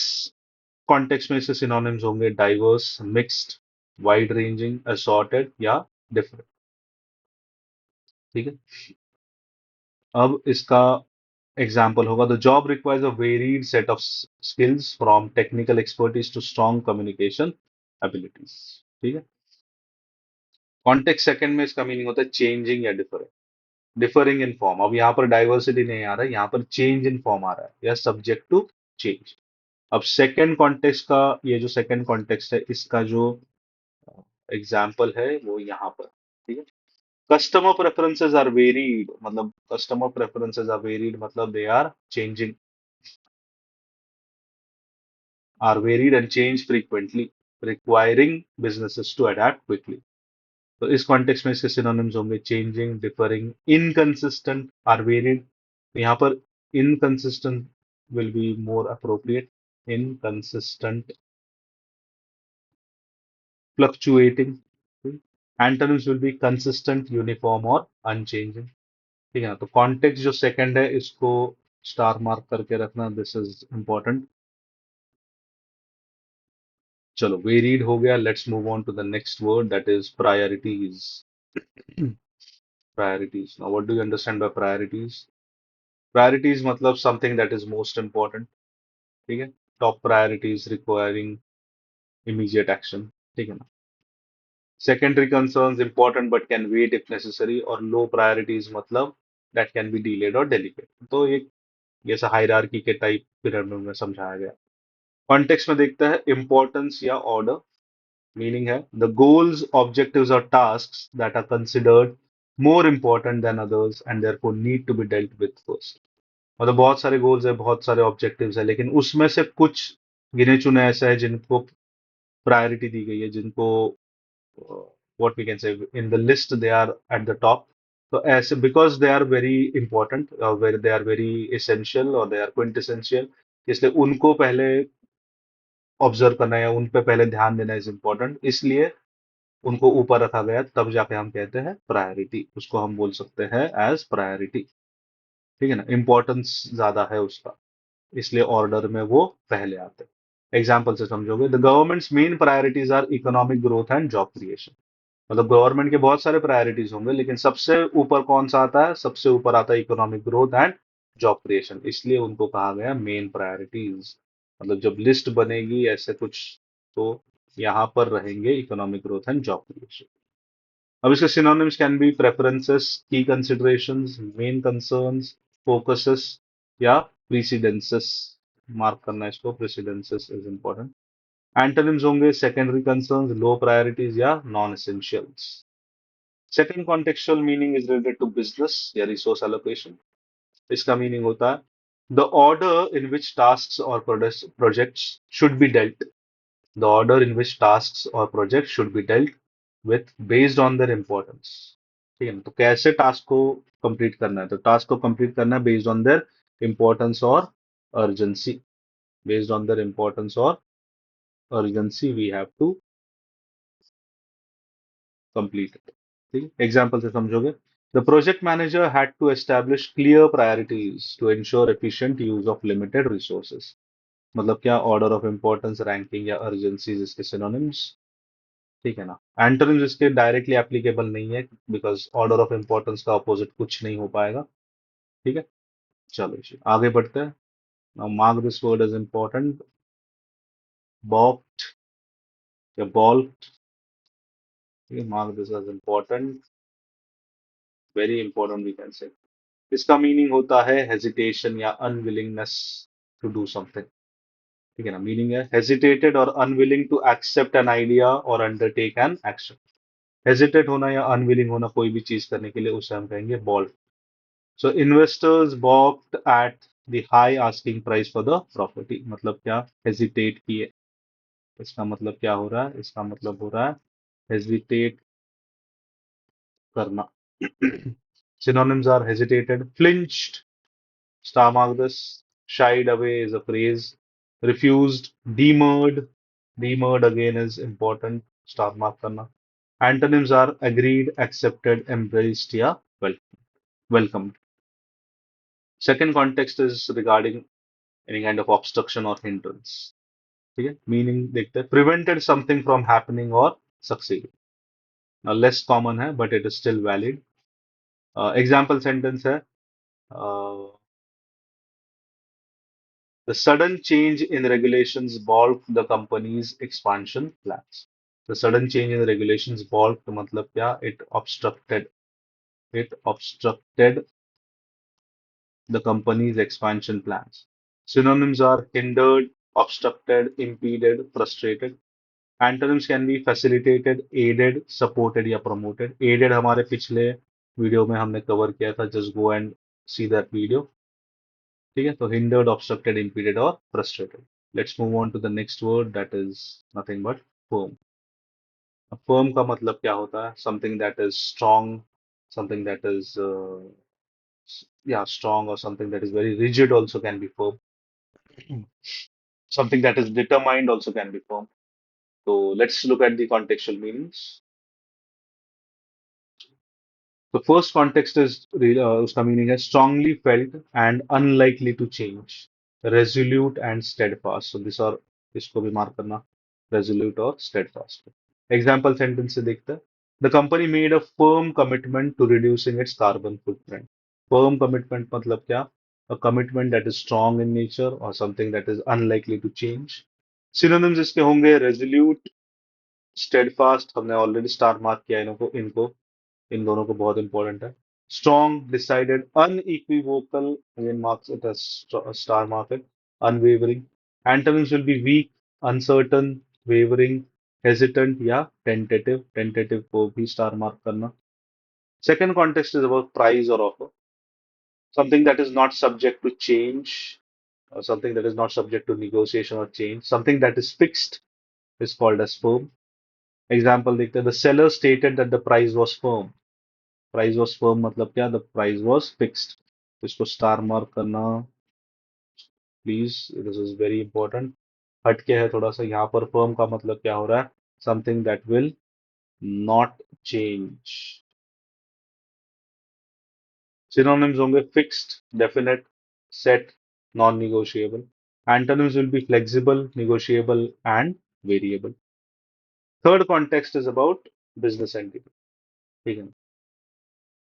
कॉन्टेक्स्ट में इसके सिनोनिम्स होंगे diverse, mixed, wide ranging, assorted या डिफरेंट। ठीक है, अब इसका एग्जाम्पल होगा, the job requires a varied set of skills from technical expertise to strong communication abilities. ठीक है, कॉन्टेक्स्ट सेकंड में इसका मीनिंग होता है चेंजिंग या डिफरिंग, डिफरिंग इन फॉर्म। अब यहाँ पर डाइवर्सिटी नहीं आ रहा है, यहाँ पर चेंज इन फॉर्म आ रहा है, या सब्जेक्ट टू चेंज। अब सेकंड कॉन्टेक्स्ट का, ये जो सेकंड कॉन्टेक्स्ट है इसका जो एग्जाम्पल है वो यहाँ पर। ठीक है, कस्टमर प्रेफरेंसेस आर वेरीड, मतलब कस्टमर प्रेफरेंसेस आर वेरीड मतलब they are changing, are varied and change frequently, requiring businesses to adapt quickly. तो इस कॉन्टेक्स्ट में इसके सिनोनिम्स होंगे changing, differing, inconsistent, are varied. यहाँ पर inconsistent will be more appropriate, inconsistent, fluctuating. Antonyms will be consistent, uniform और unchanging. ठीक है ना, तो कॉन्टेक्स्ट जो सेकंड है इसको स्टार मार्क करके रखना, दिस इज इंपॉर्टेंट। चलो, वेरीड हो गया, let's move on to the next word that is priorities. Priorities. Now, what do you understand by priorities? Priorities मतलब something that is most important. ठीक है, top priorities requiring immediate action. ठीक है ना, secondary concerns important but can wait if necessary, और low priorities मतलब that can be delayed or delicate. तो ये ये ऐसा हायरार्की के टाइप पिरामिड में समझाया गया। कॉन्टेक्स्ट में देखते हैं इम्पोर्टेंस या ऑर्डर। मीनिंग है द गोल्स ऑब्जेक्टिव्स और tasks that are considered more important than others and therefore need to be dealt with first. मतलब बहुत सारे गोल्स है, बहुत सारे ऑब्जेक्टिव्स है, लेकिन उसमें से कुछ गिने चुने ऐसे है जिनको प्रायोरिटी दी गई है, जिनको what we can say in the list they are at the top. So as because they are very important, where they are very essential or they are quintessential, इसलिए उनको पहले ऑब्जर्व करना या उन पे पहले ध्यान देना इज इम्पोर्टेंट, इसलिए उनको ऊपर रखा गया, तब जाके हम कहते हैं प्रायोरिटी, उसको हम बोल सकते हैं एज प्रायोरिटी। ठीक है ना, इंपॉर्टेंस ज्यादा है उसका, इसलिए ऑर्डर में वो पहले आते हैं। एग्जाम्पल से समझोगे, the government's main priorities are economic growth and job creation. मतलब गवर्नमेंट के बहुत सारे प्रायोरिटीज होंगे, लेकिन सबसे ऊपर कौन सा आता है? सबसे ऊपर आता है economic growth and job creation, इसलिए उनको कहा गया मेन प्रायोरिटीज। मतलब जब लिस्ट बनेगी ऐसे कुछ, तो यहाँ पर रहेंगे economic growth and job creation. अब इसके synonyms can be preferences, key considerations, main concerns, focuses या प्रीसिडेंसेस। मार्क करना है इसको, प्रेसिडेंसेस इज इंपॉर्टेंट। एंटोनिम्स होंगे सेकेंडरी कंसर्न्स, लो प्रायोरिटीज या non essentials. Second contextual meaning is related to business या resource allocation. इसका मीनिंग होता है the order in which tasks और projects should be dealt, the order in which tasks और project should be dealt with based on their importance. ठीक है ना, तो कैसे टास्क को कंप्लीट करना है? तो टास्क को कंप्लीट करना है बेस्ड ऑन देयर इंपॉर्टेंस और urgency. Based on their importance और urgency we have to complete it. ठीक है, एग्जाम्पल से समझोगे, the project manager had to establish clear priorities to ensure efficient use of limited resources. मतलब क्या? Order of importance, ranking या urgencies इसके synonyms. ठीक है ना, एंटोनिम्स इसके डायरेक्टली एप्लीकेबल नहीं है, बिकॉज ऑर्डर ऑफ इंपॉर्टेंस का अपोजिट कुछ नहीं हो पाएगा। ठीक है, चलो जी आगे बढ़ते हैं। Now mark this word is important, balked या balk. Mark this as important, very important we can say. इसका मीनिंग होता है हेजिटेशन या अनविलिंगनेस टू डू समथिंग। ठीक है ना, मीनिंग है हेजिटेटेड और unwilling to accept an idea और अंडरटेक एन एक्शन। हेजिटेट होना या अनविलिंग होना कोई भी चीज करने के लिए, उसे हम कहेंगे balked. So investors balked at the high asking price for the property. मतलब क्या? हेजिटेट किए। इसका मतलब क्या हो रहा है? इसका मतलब हो रहा है हेजिटेट करना। synonyms are hesitated, flinched, star mark this, shied away is a phrase, refused, demurred, demurred again is important, star mark करना। Antonyms are agreed, accepted, embraced या welcomed. Second context is regarding any kind of obstruction or hindrance. ठीक है, meaning देखते हैं, prevented something from happening or succeeding. Less common है but it is still valid. Example sentence है, the sudden change in regulations balked the company's expansion plans. The sudden change in the regulations balked मतलब क्या? It obstructed the company's expansion plans. Synonyms are hindered, obstructed, impeded, frustrated. Antonyms can be facilitated, aided, supported या promoted. Aided हमारे पिछले video में हमने cover किया था, just go and see that video. ठीक है, तो hindered, obstructed, impeded और frustrated. Let's move on to the next word that is nothing but firm. अब firm का मतलब क्या होता है? Something that is strong, something that is yeah, strong, or something that is very rigid also can be firm. Something that is determined also can be firm. So let's look at the contextual meanings. The first context is उसका meaning है strongly felt and unlikely to change, resolute and steadfast. So these are, इसको भी mark करना, resolute और steadfast. Example sentence से देखते हैं, the company made a firm commitment to reducing its carbon footprint. Firm commitment मतलब क्या? A commitment that is strong in nature or something that is unlikely to change. Synonyms इसके होंगे resolute, steadfast, हमने already star mark किया इनको इनको इन दोनों को, बहुत इंपॉर्टेंट है। Strong, decided, unequivocal, again marks it as a star market, unwavering. Antonyms will be weak, uncertain, wavering, hesitant या tentative. Tentative को भी star mark करना. Second context is about price or offer. Something that is not subject to change, or something that is not subject to negotiation or change. Something that is fixed is called as firm. Example देखते हैं, the seller stated that the price was firm. Price was firm मतलब क्या? The price was fixed. इसको star mark करना please, this is very important. हटके है थोड़ा सा. यहाँ पर फर्म का मतलब क्या हो रहा है? Something that will not change. Synonyms होंगे fixed, definite, set, non negotiable. Antonyms will be flexible, negotiable and variable. Third context is about business entity. ठीक है.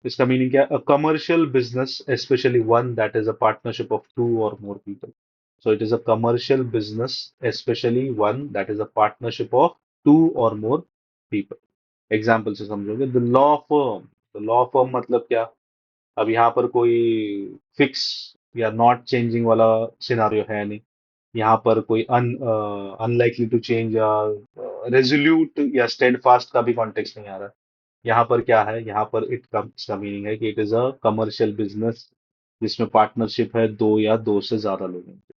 इसका मीनिंग क्या है? A commercial business, especially one that is a partnership of two और more people. So it is a commercial business, especially one that is a partnership of two or more people. Example से समझोगे. The law firm. The law firm मतलब क्या? अब यहाँ पर कोई fix या नॉट चेंजिंग वाला सिनारियो है नहीं. यहाँ पर कोई अनलाइकली टू चेंज या रेजोल्यूट या स्टेडफास्ट का भी कॉन्टेक्स्ट नहीं आ रहा. यहाँ पर क्या है? यहाँ पर इट कम्स का मीनिंग है कि it is a commercial business जिसमें पार्टनरशिप है दो या दो से ज्यादा लोगों की.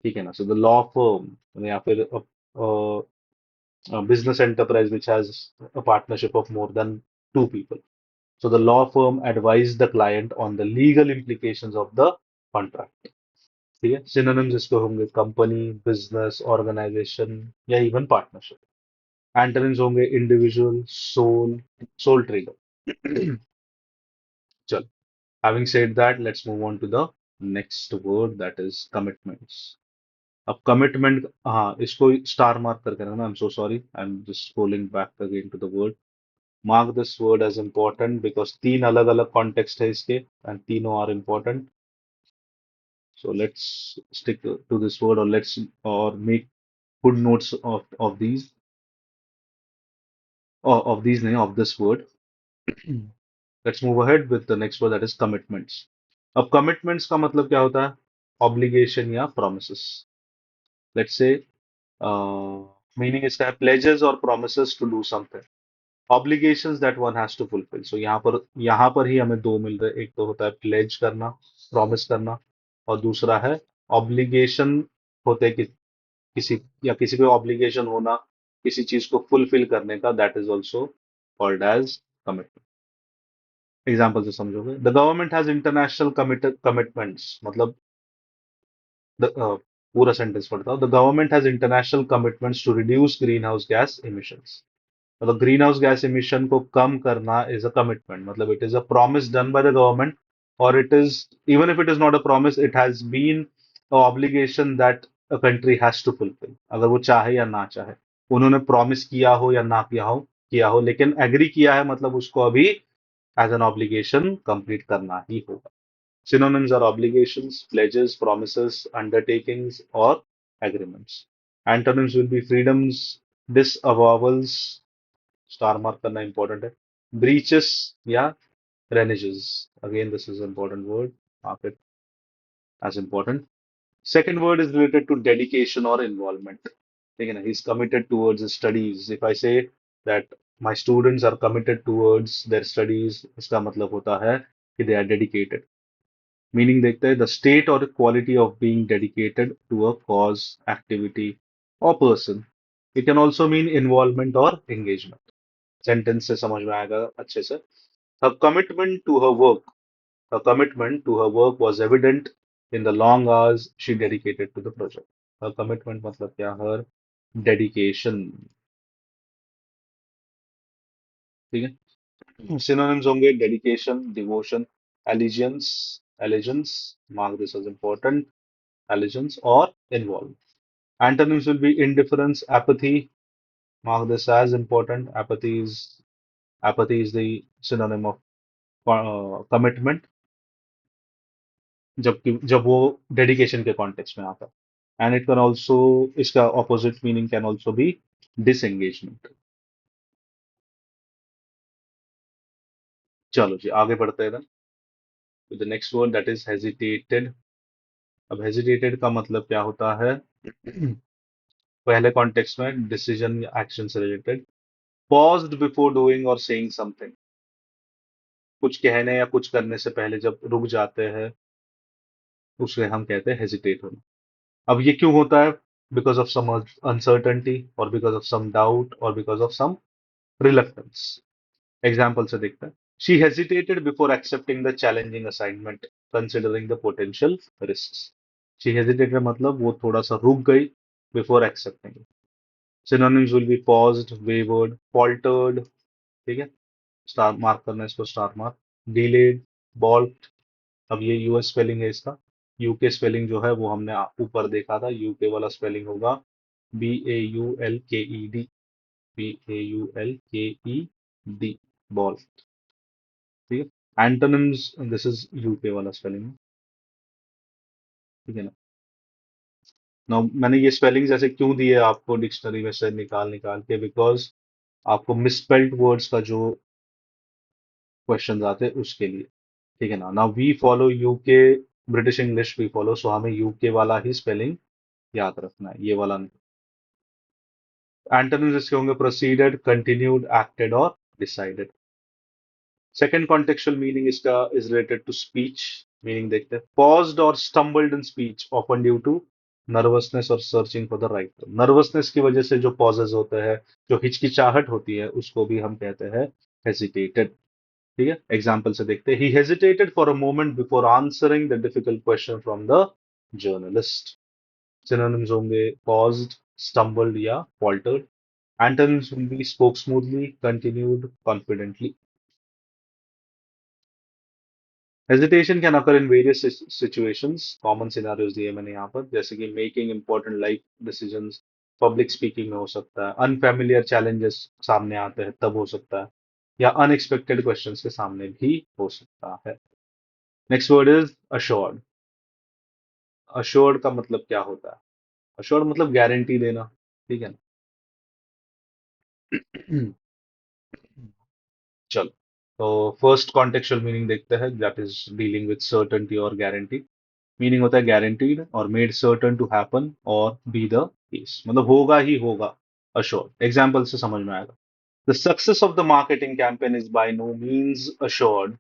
ठीक है ना. सो द लॉ फर्म या फिर business enterprise which has a partnership of more than two people. So the law firm advised the client on the legal implications of the contract. ठीक है. Synonyms इसको होंगे कंपनी, बिजनेस, ऑर्गेनाइजेशन या even partnership. Antonyms होंगे individual, soul trader. चलो. Having said that, let's move on to the next word, that is commitments. अब commitment, हाँ इसको स्टार मार्क करके रखना. I am so sorry, I am just scrolling back again to the word. Mark this word as important because तीन अलग अलग context है इसके एंड तीनों are important. So let's stick to this word और let's और make good notes of these नहीं, of this word. Let's move ahead with the next word, that is commitments. अब कमिटमेंट्स का मतलब क्या होता है? ऑब्लिगेशन या प्रोमिसेस. लेट्स से मीनिंग इसका है pledges or promises to do something. Obligations that one has to fulfill. So यहाँ पर ही हमें दो मिल रहे. एक तो होता है pledge करना, promise करना, और दूसरा है obligation. होते हैं कि किसी पे obligation होना, किसी चीज को fulfill करने का, that is also called as commitment. Example से समझोगे. The government has international commitments. मतलब पूरा सेंटेंस पढ़ता हूँ. The government has international commitments to reduce green house gas emissions. मतलब ग्रीन हाउस गैस इमिशन को कम करना इज अ कमिटमेंट. मतलब it is a promise done by the government, और it is, even if it is not a promise, it has been a obligation that a country has to fulfil. अगर वो चाहे या ना चाहे, उन्होंने promise किया हो या ना किया हो लेकिन एग्री किया है, मतलब उसको अभी एज एन ऑब्लिगेशन कंप्लीट करना ही होगा. Synonyms are obligations, pledges, promises, undertakings, or agreements. Antonyms will be freedoms, disavowals, star mark करना important है, breaches या reneges. Again, this is an important word. Mark it as important. Second word is related to dedication or involvement. ठीक है ना? He's committed towards his studies. If I say that my students are committed towards their studies, इसका मतलब होता है कि they are dedicated. Meaning देखते हैं द स्टेट और quality of being dedicated to a cause, activity और person. It can also mean involvement और एंगेजमेंट. सेंटेंस से समझ में आएगा अच्छे से. her commitment to her work her commitment to her work was evident in the long hours she dedicated to the project. her commitment मतलब क्या? her dedication. ठीक है. synonyms होंगे dedication, devotion, allegiance, mark this as important, allegiance or involve. Antonyms will be indifference, apathy. Mark this as important. Apathy is the synonym of commitment. जब वो dedication के context में आता है. एंड इट कैन ऑल्सो, इसका opposite meaning can also be disengagement. चलो जी, आगे बढ़ते हैं ना. The next word that is hesitated. अब हेजिटेटेड का मतलब क्या होता है? पहले कॉन्टेक्स्ट में डिसीजन या एक्शन से रिलेटेड। पॉज्ड बिफोर डूइंग और सेइंग समथिंग, कुछ कहने या कुछ करने से पहले जब रुक जाते हैं, उसे हम कहते हैं हेजिटेट होना। अब ये क्यों होता है? बिकॉज ऑफ सम अनसर्टेनिटी, और बिकॉज ऑफ सम डाउट, और because of some reluctance. Example से देखते हैं। She hesitated before accepting the challenging assignment, considering the potential risk. She hesitated मतलब वो थोड़ा सा रुक गई before accepting. Synonyms will be paused, wavered, faltered. ठीक है, स्टार मार्क करना है इसको, स्टार मार्क। Delayed, bolt. अब ये यूएस स्पेलिंग है इसका। यूके स्पेलिंग जो है वो हमने ऊपर देखा था, यूके वाला स्पेलिंग होगा BAULKED। BAULKED, ball. ठीक है। एंटोनिम्स, दिस इज यूके वाला स्पेलिंग। ठीक है ना? Now, मैंने ये स्पेलिंग ऐसे क्यों दिए आपको डिक्शनरी में से निकाल निकाल के? बिकॉज आपको मिसस्पेल्ड वर्ड्स का जो क्वेश्चन आते हैं उसके लिए। ठीक है ना? Now we follow UK British English we follow, so हमें यूके वाला ही स्पेलिंग याद रखना है, ये वाला नहीं। एंटोनिम्स इसके होंगे प्रोसीडेड, कंटिन्यूड, एक्टेड और डिसाइडेड। सेकंड कॉन्टेक्चुअल मीनिंग इसका is related to speech. Meaning देखते हैं। पॉज्ड और stumbled in speech often due to nervousness और searching for the right. Nervousness की वजह से जो पॉजेज होते हैं, जो हिचकिचाहट होती है, उसको भी हम कहते हैं हेजिटेटेड। ठीक है, एग्जाम्पल से देखते हैं। He hesitated for a moment before answering the difficult question from the journalist. Synonyms होंगे paused, stumbled या faltered. Antonyms will be spoke smoothly, continued, confidently. Hesitation can occur in various situations. Common scenarios दिए मैंने यहाँ पर, जैसे कि making important life decisions, public speaking में हो सकता है, unfamiliar challenges सामने आते हैं तब हो सकता है, या unexpected questions के सामने भी हो सकता है। Next word is assured. Assured का मतलब क्या होता है? Assured मतलब गारंटी देना। ठीक है ना? चलो, तो फर्स्ट कॉन्टेक्चुअल मीनिंग देखते हैं, that is dealing with certainty और गारंटी। मीनिंग होता है गारंटीड और मेड सर्टन टू हैपन और बी द केस, मतलब होगा ही होगा। अश्योर्ड, एग्जाम्पल से समझ में आएगा। The success of the marketing campaign is by no means assured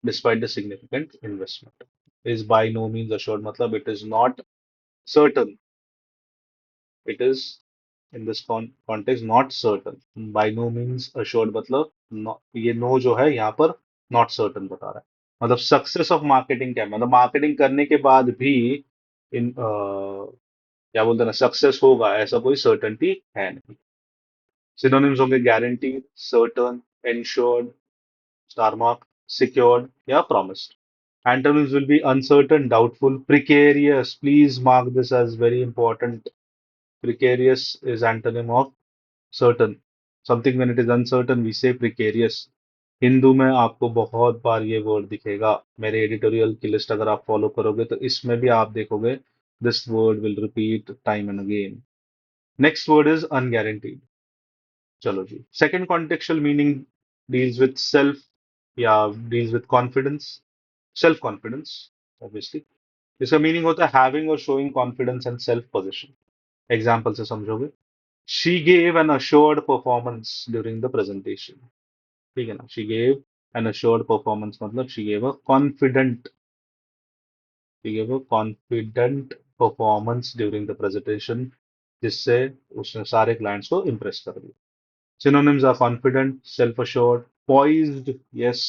despite the significant investment. Is by no means assured मतलब it is not certain, it is in this context not certain. By no means assured मतलब ये no जो है यहाँ पर not certain बता रहा है। मतलब सक्सेस ऑफ मार्केटिंग क्या है, मतलब मार्केटिंग करने के बाद भी इन क्या बोलते हैं ना, सक्सेस होगा ऐसा कोई सर्टनटी है नहीं। सिनोनिम्स होंगे guaranteed, certain, ensured, star mark, secured या promised. Antonyms will be uncertain, doubtful, precarious. Please mark this as very important. Precarious is antonym of certain. Something when it is uncertain, we say precarious. Hindu में आपको बहुत बार ये word दिखेगा। मेरे editorial की list अगर आप फॉलो करोगे तो इसमें भी आप देखोगे this word will repeat time and again. Next word is unguaranteed. चलो जी, second contextual meaning deals with self या deals with confidence. Self confidence obviously. इसका मीनिंग होता है हैविंग और showing confidence and self position. Example से समझोगे। She gave an assured performance during the presentation. ठीक है ना? She gave an assured performance मतलब she gave a confident performance during the presentation, जिससे उसने सारे क्लाइंट्स को इम्प्रेस कर दिया। Synonyms are confident, self-assured, poised, yes,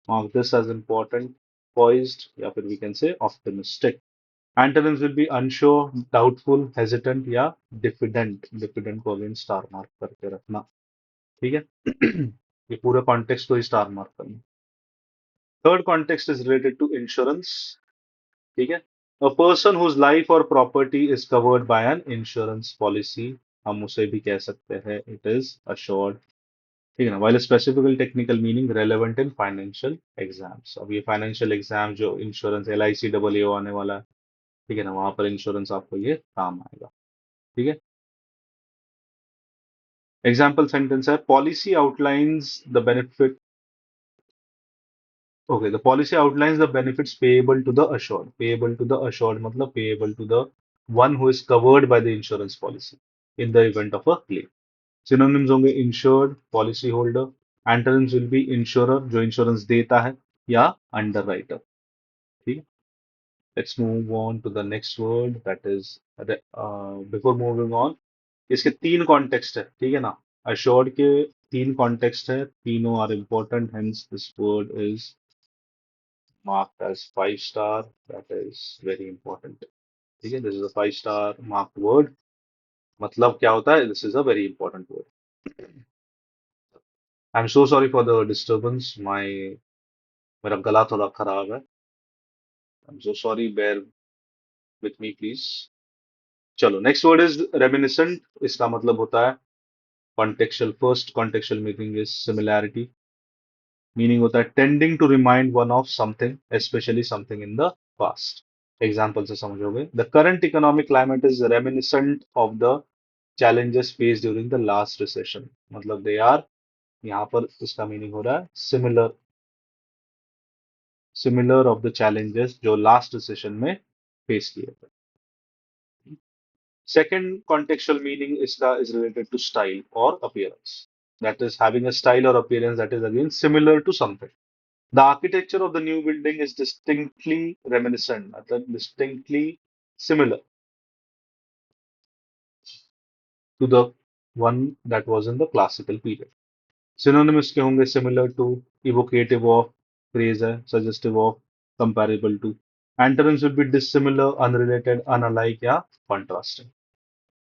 mark this as important, poised, या फिर we can say optimistic. Antonyms will be unsure, doubtful, hesitant या diffident. Diffident को अगेन स्टार मार्क करके रखना। ठीक है। ये पूरे कॉन्टेक्स्ट को ही स्टार मार्क करना। Third context is related to insurance. ठीक है। अ पर्सन हुज लाइफ और property is covered by an insurance policy, हम उसे भी कह सकते हैं इट इज अश्योर्ड। ठीक है ना? While specifically technical meaning relevant in financial exams. अब ये फाइनेंशियल एग्जाम जो इंश्योरेंस LIC आने वाला है, ठीक है ना, वहां पर इंश्योरेंस आपको ये काम आएगा। ठीक है। एग्जाम्पल सेंटेंस है, policy outlines the benefit Okay, the policy outlines the benefits payable to the assured. Payable to the assured मतलब payable to the one who is covered by the insurance policy in the event of a claim. Synonyms होंगे insured, policy holder. Antonyms will be insurer जो insurance देता है या underwriter. ठीक है? Let's move on to the next word that is before moving on इसके तीन context है ठीक है ना assured के तीन कॉन्टेक्स्ट है तीनों are important hence this word is marked as 5 star. That is very important. ठीक है, this is a 5 star marked word. मतलब क्या होता है? This is a very important word. I'm so sorry for the disturbance. मेरा गला थोड़ा खराब है. I'm so sorry. Bear with me, please. चलो, next word is reminiscent. इसका मतलब होता है contextual. First contextual meaning is similarity. Meaning होता है tending to remind one of something, especially something in the past. Example से समझोगे. The current economic climate is reminiscent of the challenges faced during the last recession. मतलब they are यहाँ पर इसका meaning हो रहा है similar of the challenges जो last recession में face किए थे. Second contextual meaning इसका is related to style or appearance. That is having a style or appearance that is again similar to something. The architecture of the new building is distinctly reminiscent, मतलब distinctly similar to the one that was in the classical period. Synonyms के होंगे similar to, evocative of, phrase है, suggestive of, comparable to. Antonyms will be dissimilar, unrelated, unalike या contrasting.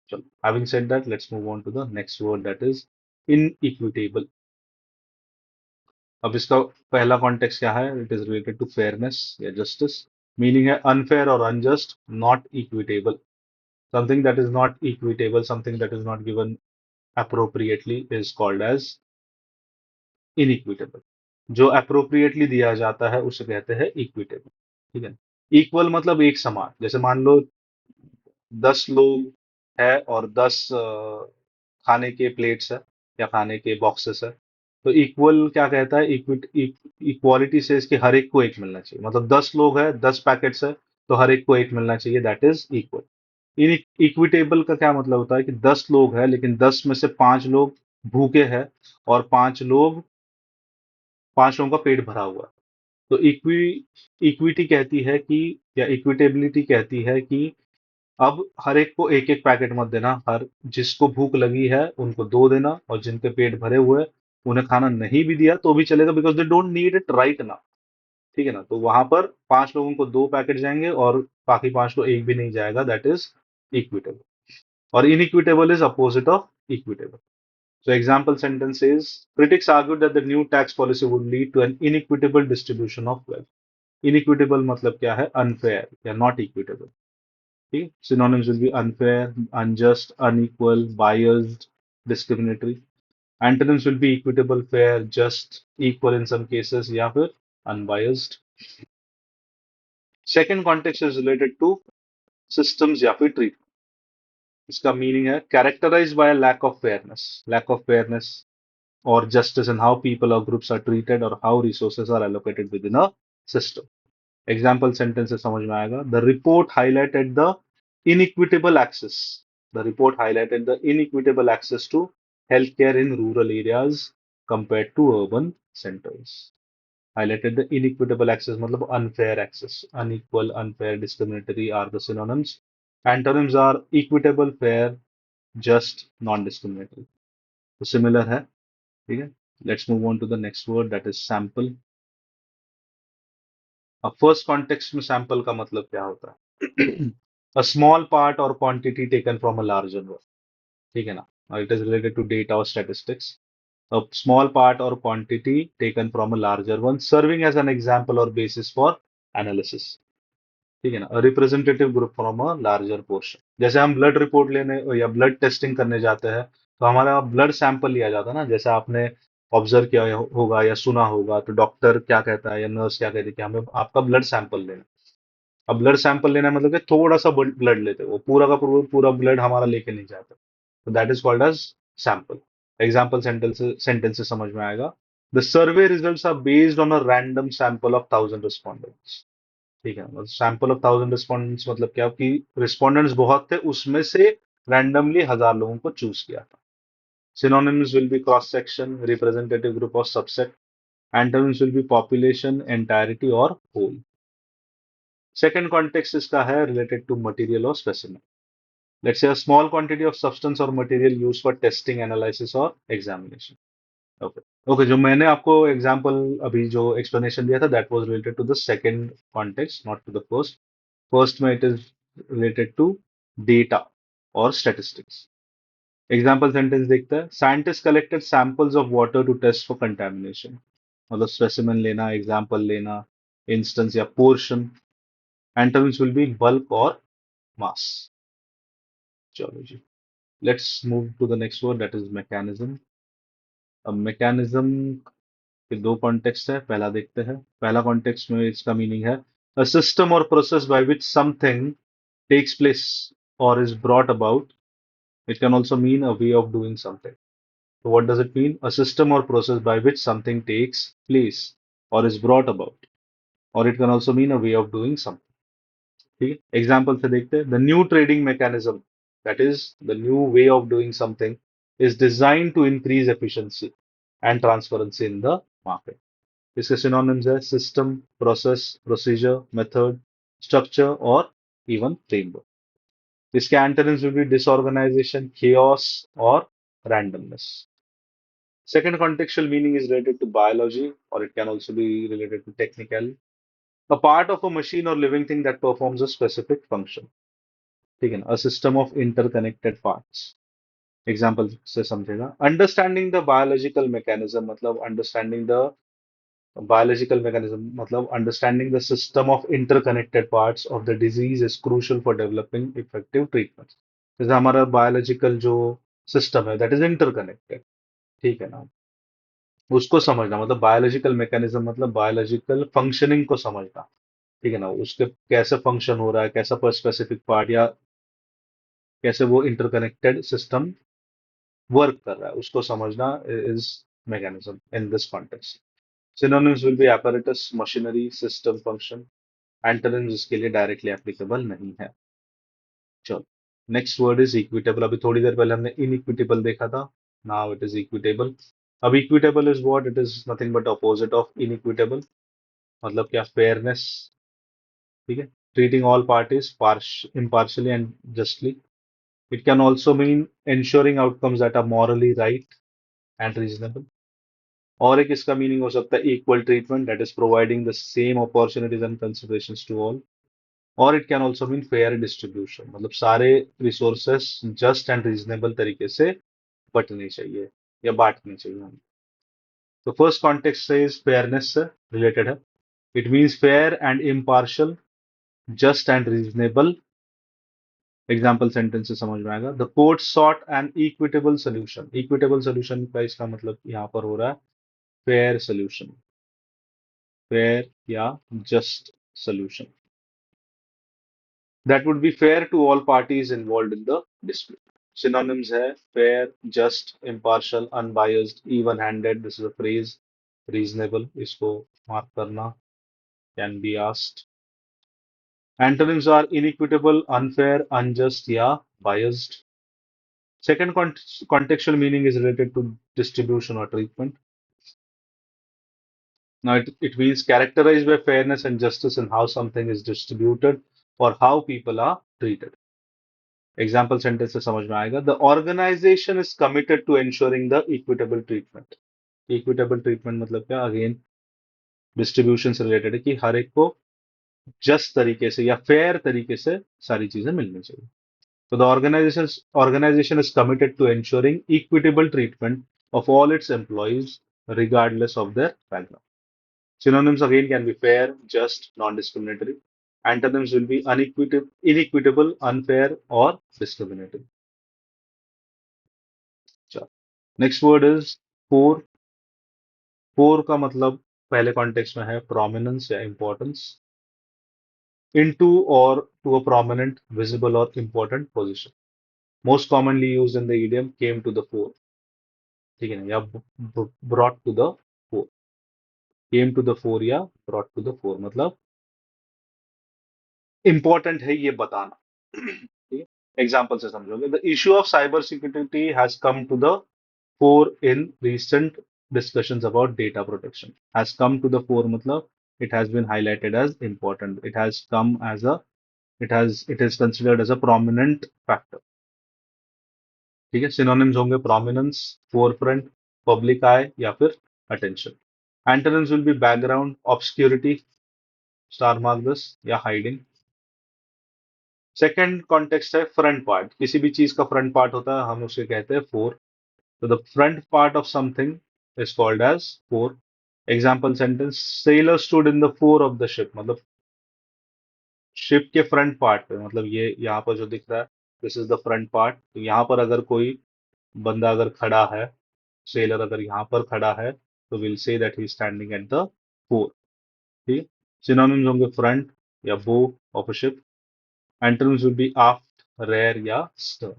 चलो, having said that, let's move on to the next word that is inequitable. अब इसका पहला context क्या है? It is related to fairness या justice. Meaning है unfair और unjust, not equitable. Something that is not equitable, something that is not given appropriately is called as inequitable. जो appropriately दिया जाता है उसे कहते हैं equitable. ठीक है. इक्वल मतलब एक समान. जैसे मान लो 10 लोग है और 10 खाने के प्लेट्स है या खाने के बॉक्सेस है. तो इक्वल क्या कहता है? इक्वालिटी से इसके हर एक को एक मिलना चाहिए. मतलब 10 लोग है, 10 पैकेट्स है, तो हर एक को एक मिलना चाहिए. That is equal. In equitable का क्या मतलब होता है कि 10 लोग है लेकिन 10 में से 5 लोग भूखे हैं और 5 लोगों का पेट भरा हुआ है. तो इक्विटी कहती है कि या इक्विटेबिलिटी कहती है कि अब हर एक को एक एक पैकेट मत देना. हर जिसको भूख लगी है उनको दो देना और जिनके पेट भरे हुए हैं उन्हें खाना नहीं भी दिया तो भी चलेगा because they don't need it right ना. ठीक है ना. तो वहां पर 5 लोगों को 2 पैकेट जाएंगे और बाकी 5 को एक भी नहीं जाएगा. That is equitable. और inequitable is opposite of equitable. So example sentence is critics argued that the new tax policy would lead to an inequitable distribution of wealth. Inequitable मतलब क्या है? Unfair या not equitable. ठीक है. Synonyms will be unfair, unjust, unequal, biased, discriminatory. Antonyms will be equitable, fair, just, equal in some cases या फिर unbiased. Second context is related to systems या फिर treatment. इसका मीनिंग है characterized by a lack of fairness. Lack of fairness or justice in how people or groups are treated or how resources are allocated within a system. Example sentence से समझ में आएगा. The report highlighted the inequitable access. The report highlighted the inequitable access to healthcare in rural areas compared to urban centers. Highlighted the inequitable access मतलब unfair access. Unequal, unfair, discriminatory are the synonyms. Antonyms are equitable, fair, just, non-discriminatory. तो similar है. ठीक है. Let's move on to the next word that is sample. अब first context में sample का मतलब क्या होता है? A small part or quantity taken from a larger one. ठीक है ना. It is related to data or statistics. A small part or quantity taken from a larger one serving as an example or basis for analysis. ठीक है ना. Representative group from a larger portion. जैसे हम blood report लेने या blood testing करने जाते हैं तो हमारा ब्लड सैंपल लिया जाता है ना. जैसे आपने ऑब्जर्व किया होगा या सुना होगा तो डॉक्टर क्या कहता है या नर्स क्या कहती है कि हमें आपका ब्लड सैंपल लेना. अब ब्लड सैंपल लेना मतलब कि थोड़ा सा ब्लड लेते हैं. वो पूरा का पूरा ब्लड हमारा लेके नहीं जाता. तो that is called as sample. Example sentence से समझ में आएगा. The survey results are based on a random sample of 1,000 respondents. ठीक है, मतलब सैंपल ऑफ 1,000 रिस्पॉन्डेंट्स मतलब क्या कि रिस्पॉन्डेंट्स बहुत थे, उसमें से रैंडमली 1,000 लोगों को चूज किया था। Synonyms will be cross section, representative group or subset. Antonyms will be population, entirety or whole. Second context इसका है related to material or specimen. Let's say a small quantity of substance or material used for testing, analysis or examination. Okay. Okay, जो मैंने आपको example अभी जो explanation दिया था that was related to the second context, not to the first. First में it is related to data or statistics. Example sentence देखते हैं। Scientist collected samples of water to test for contamination. मतलब specimen लेना, example लेना, instance या portion. Antonyms will be bulk और mass. चलो जी, let's move to the next word that is mechanism. अब मैकेनिज्म के दो कॉन्टेक्स्ट है, पहला देखते हैं। पहला कॉन्टेक्स्ट में इसका मीनिंग है अ सिस्टम और process by which something takes place और is brought about. It can also mean a way of doing something. So what does it mean? A system or process by which something takes place or is brought about. Or it can also mean a way of doing something. ठीक है, example से देखते हैं। The new trading mechanism, that is the new way of doing something, is design to increase efficiency and transparency in the market. इसके synonyms है system, process, procedure, method, structure और even framework. इसके antonyms will be disorganization, chaos और randomness. Second contextual meaning is related to biology, or it can also be related to technical. A part of a machine or living thing that performs a specific function. ठीक है ना? A system of interconnected parts. Example से समझेगा। Understanding the biological mechanism मतलब understanding the biological mechanism मतलब understanding the system of interconnected parts of the disease is crucial for developing effective treatments. जैसे हमारा biological जो system है that is interconnected, ठीक है ना? उसको समझना मतलब बायोलॉजिकल मैकेनिज्म मतलब बायोलॉजिकल फंक्शनिंग को समझना। ठीक है ना, उसके कैसे फंक्शन हो रहा है, कैसा पर स्पेसिफिक पार्ट या कैसे वो इंटरकनेक्टेड सिस्टम वर्क कर रहा है, उसको समझना is mechanism in this context. Synonyms will B apparatus, machinery, system, function. Antonyms इसके लिए डायरेक्टली एप्लीकेबल नहीं है। चलो, नेक्स्ट वर्ड इज इक्विटेबल। अभी थोड़ी देर पहले हमने इनइक्विटेबल देखा था, नाउ इट इज इक्विटेबल। अब equitable is what? It is nothing but opposite of inequitable. मतलब क्या? फेयरनेस। ठीक है, treating all parties impartially and justly. It can also mean ensuring outcomes that are morally right and reasonable। और एक इसका meaning हो सकता है equal treatment, that is providing the same opportunities and considerations to all. और it can also mean fair distribution, मतलब सारे resources just and reasonable तरीके से बंटने चाहिए या बांटने चाहिए हमें। तो फर्स्ट कॉन्टेक्स्ट से इज फेयरनेस से रिलेटेड है। It means fair and impartial, just and reasonable. Example sentence से समझ में आएगा। The court sought an equitable solution. Equitable solution का इसका मतलब यहाँ पर हो रहा है फेयर सोल्यूशन, फेयर या just solution that would be fair to all parties involve in the dispute. Synonyms है fair, just, impartial, unbiased, even handed. This is a phrase. Reasonable, इसको मार्क करना, can be asked. Antonyms are inequitable, unfair, unjust या biased. Second contextual meaning is related to distribution or treatment. Now, it means characterized by fairness and justice in how something is distributed or how people are treated. Example sentence से समझ में आएगा। The organization is committed to ensuring the equitable treatment. Equitable treatment मतलब क्या? Again, distribution से related है कि हर एक को just तरीके से या fair तरीके से सारी चीजें मिलनी चाहिए। So the organization is committed to ensuring equitable treatment of all its employees, regardless of their background. Synonyms again can be fair, just, non-discriminatory. Antonyms will be inequitable, unfair, or discriminatory. चलो, next word is poor. Poor का मतलब पहले context में है prominence या importance, into or to a prominent, visible or important position. Most commonly used in the idiom came to the fore. ठीक है ना, या brought to the fore. Came to the fore या ब्रॉट टू द फोर, मतलब important है ये बताना। ठीक है, एग्जाम्पल से समझोगे। The issue of cyber security has come to the fore in recent discussions about data protection. Has come to the fore मतलब it has been highlighted as important. It has come as a it is considered as a prominent factor. ठीक है, synonyms होंगे prominence, forefront, public eye या फिर attention. Antonyms will be background, obscurity, star mark this या hiding. Second context है front part. किसी भी चीज का फ्रंट पार्ट होता है, हम उसे कहते हैं फोर। तो the front part of something is called as fore. Example sentence, sailor stood in the fore of the ship, मतलब शिप के फ्रंट पार्ट पे, मतलब ये यहाँ पर जो दिख रहा है, this is the front part. तो यहाँ पर अगर कोई बंदा अगर खड़ा है, सेलर अगर यहाँ पर खड़ा है, तो we'll say that he standing at the fore. ठीक है, सिनोनिम्स होंगे फ्रंट या bow of a ship. Antonyms will be aft, rear या stern.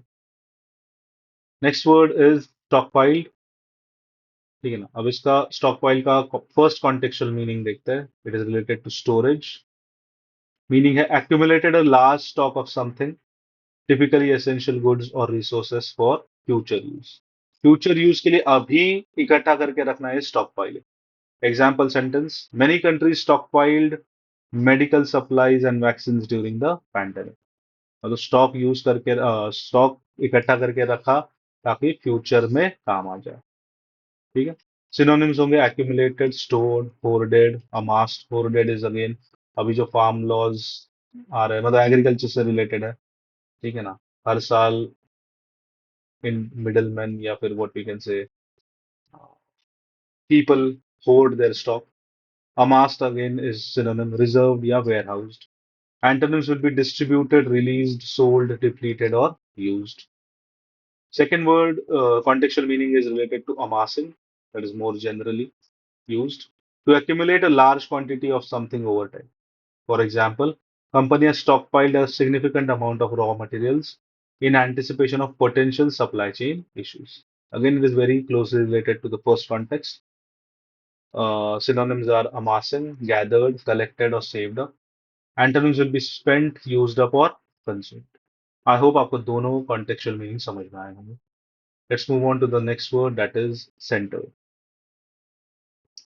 Next word is stockpiled. ठीक है ना, अब इसका स्टॉकपाइल का फर्स्ट कॉन्टेक्चुअल मीनिंग देखते हैं। It is related to storage. Meaning है accumulated a large stock of something, typically essential goods or resources for future use. Future use के लिए अभी इकट्ठा करके रखना है stock piling. Example sentence, many countries stock piled medical supplies and vaccine during the pandemic. मतलब stock use करके stock इकट्ठा करके रखा ताकि फ्यूचर में काम आ जाए। ठीक है, सिनोनिम्स होंगे accumulated, stored, hoarded, amassed। hoarded is again अभी जो फार्म लॉज आ रहे हैं, मतलब एग्रीकल्चर से रिलेटेड है। ठीक है ना, हर साल इन मिडल मैन या फिर what we can say people hoard their stock. amassed again is synonym reserved या warehoused. Antonyms will be distributed, released, sold, depleted or used. Second word, contextual meaning is related to amassing, that is more generally used to accumulate a large quantity of something over time. For example, company has stockpiled a significant amount of raw materials in anticipation of potential supply chain issues. Again, it is very closely related to the first context. Synonyms are amassing, gathered, collected, or saved up. Antonyms will be spent, used up, or consumed. I hope आपको दोनों contextual meaning समझ में आए होंगे. Let's move on to the next word, that is centered.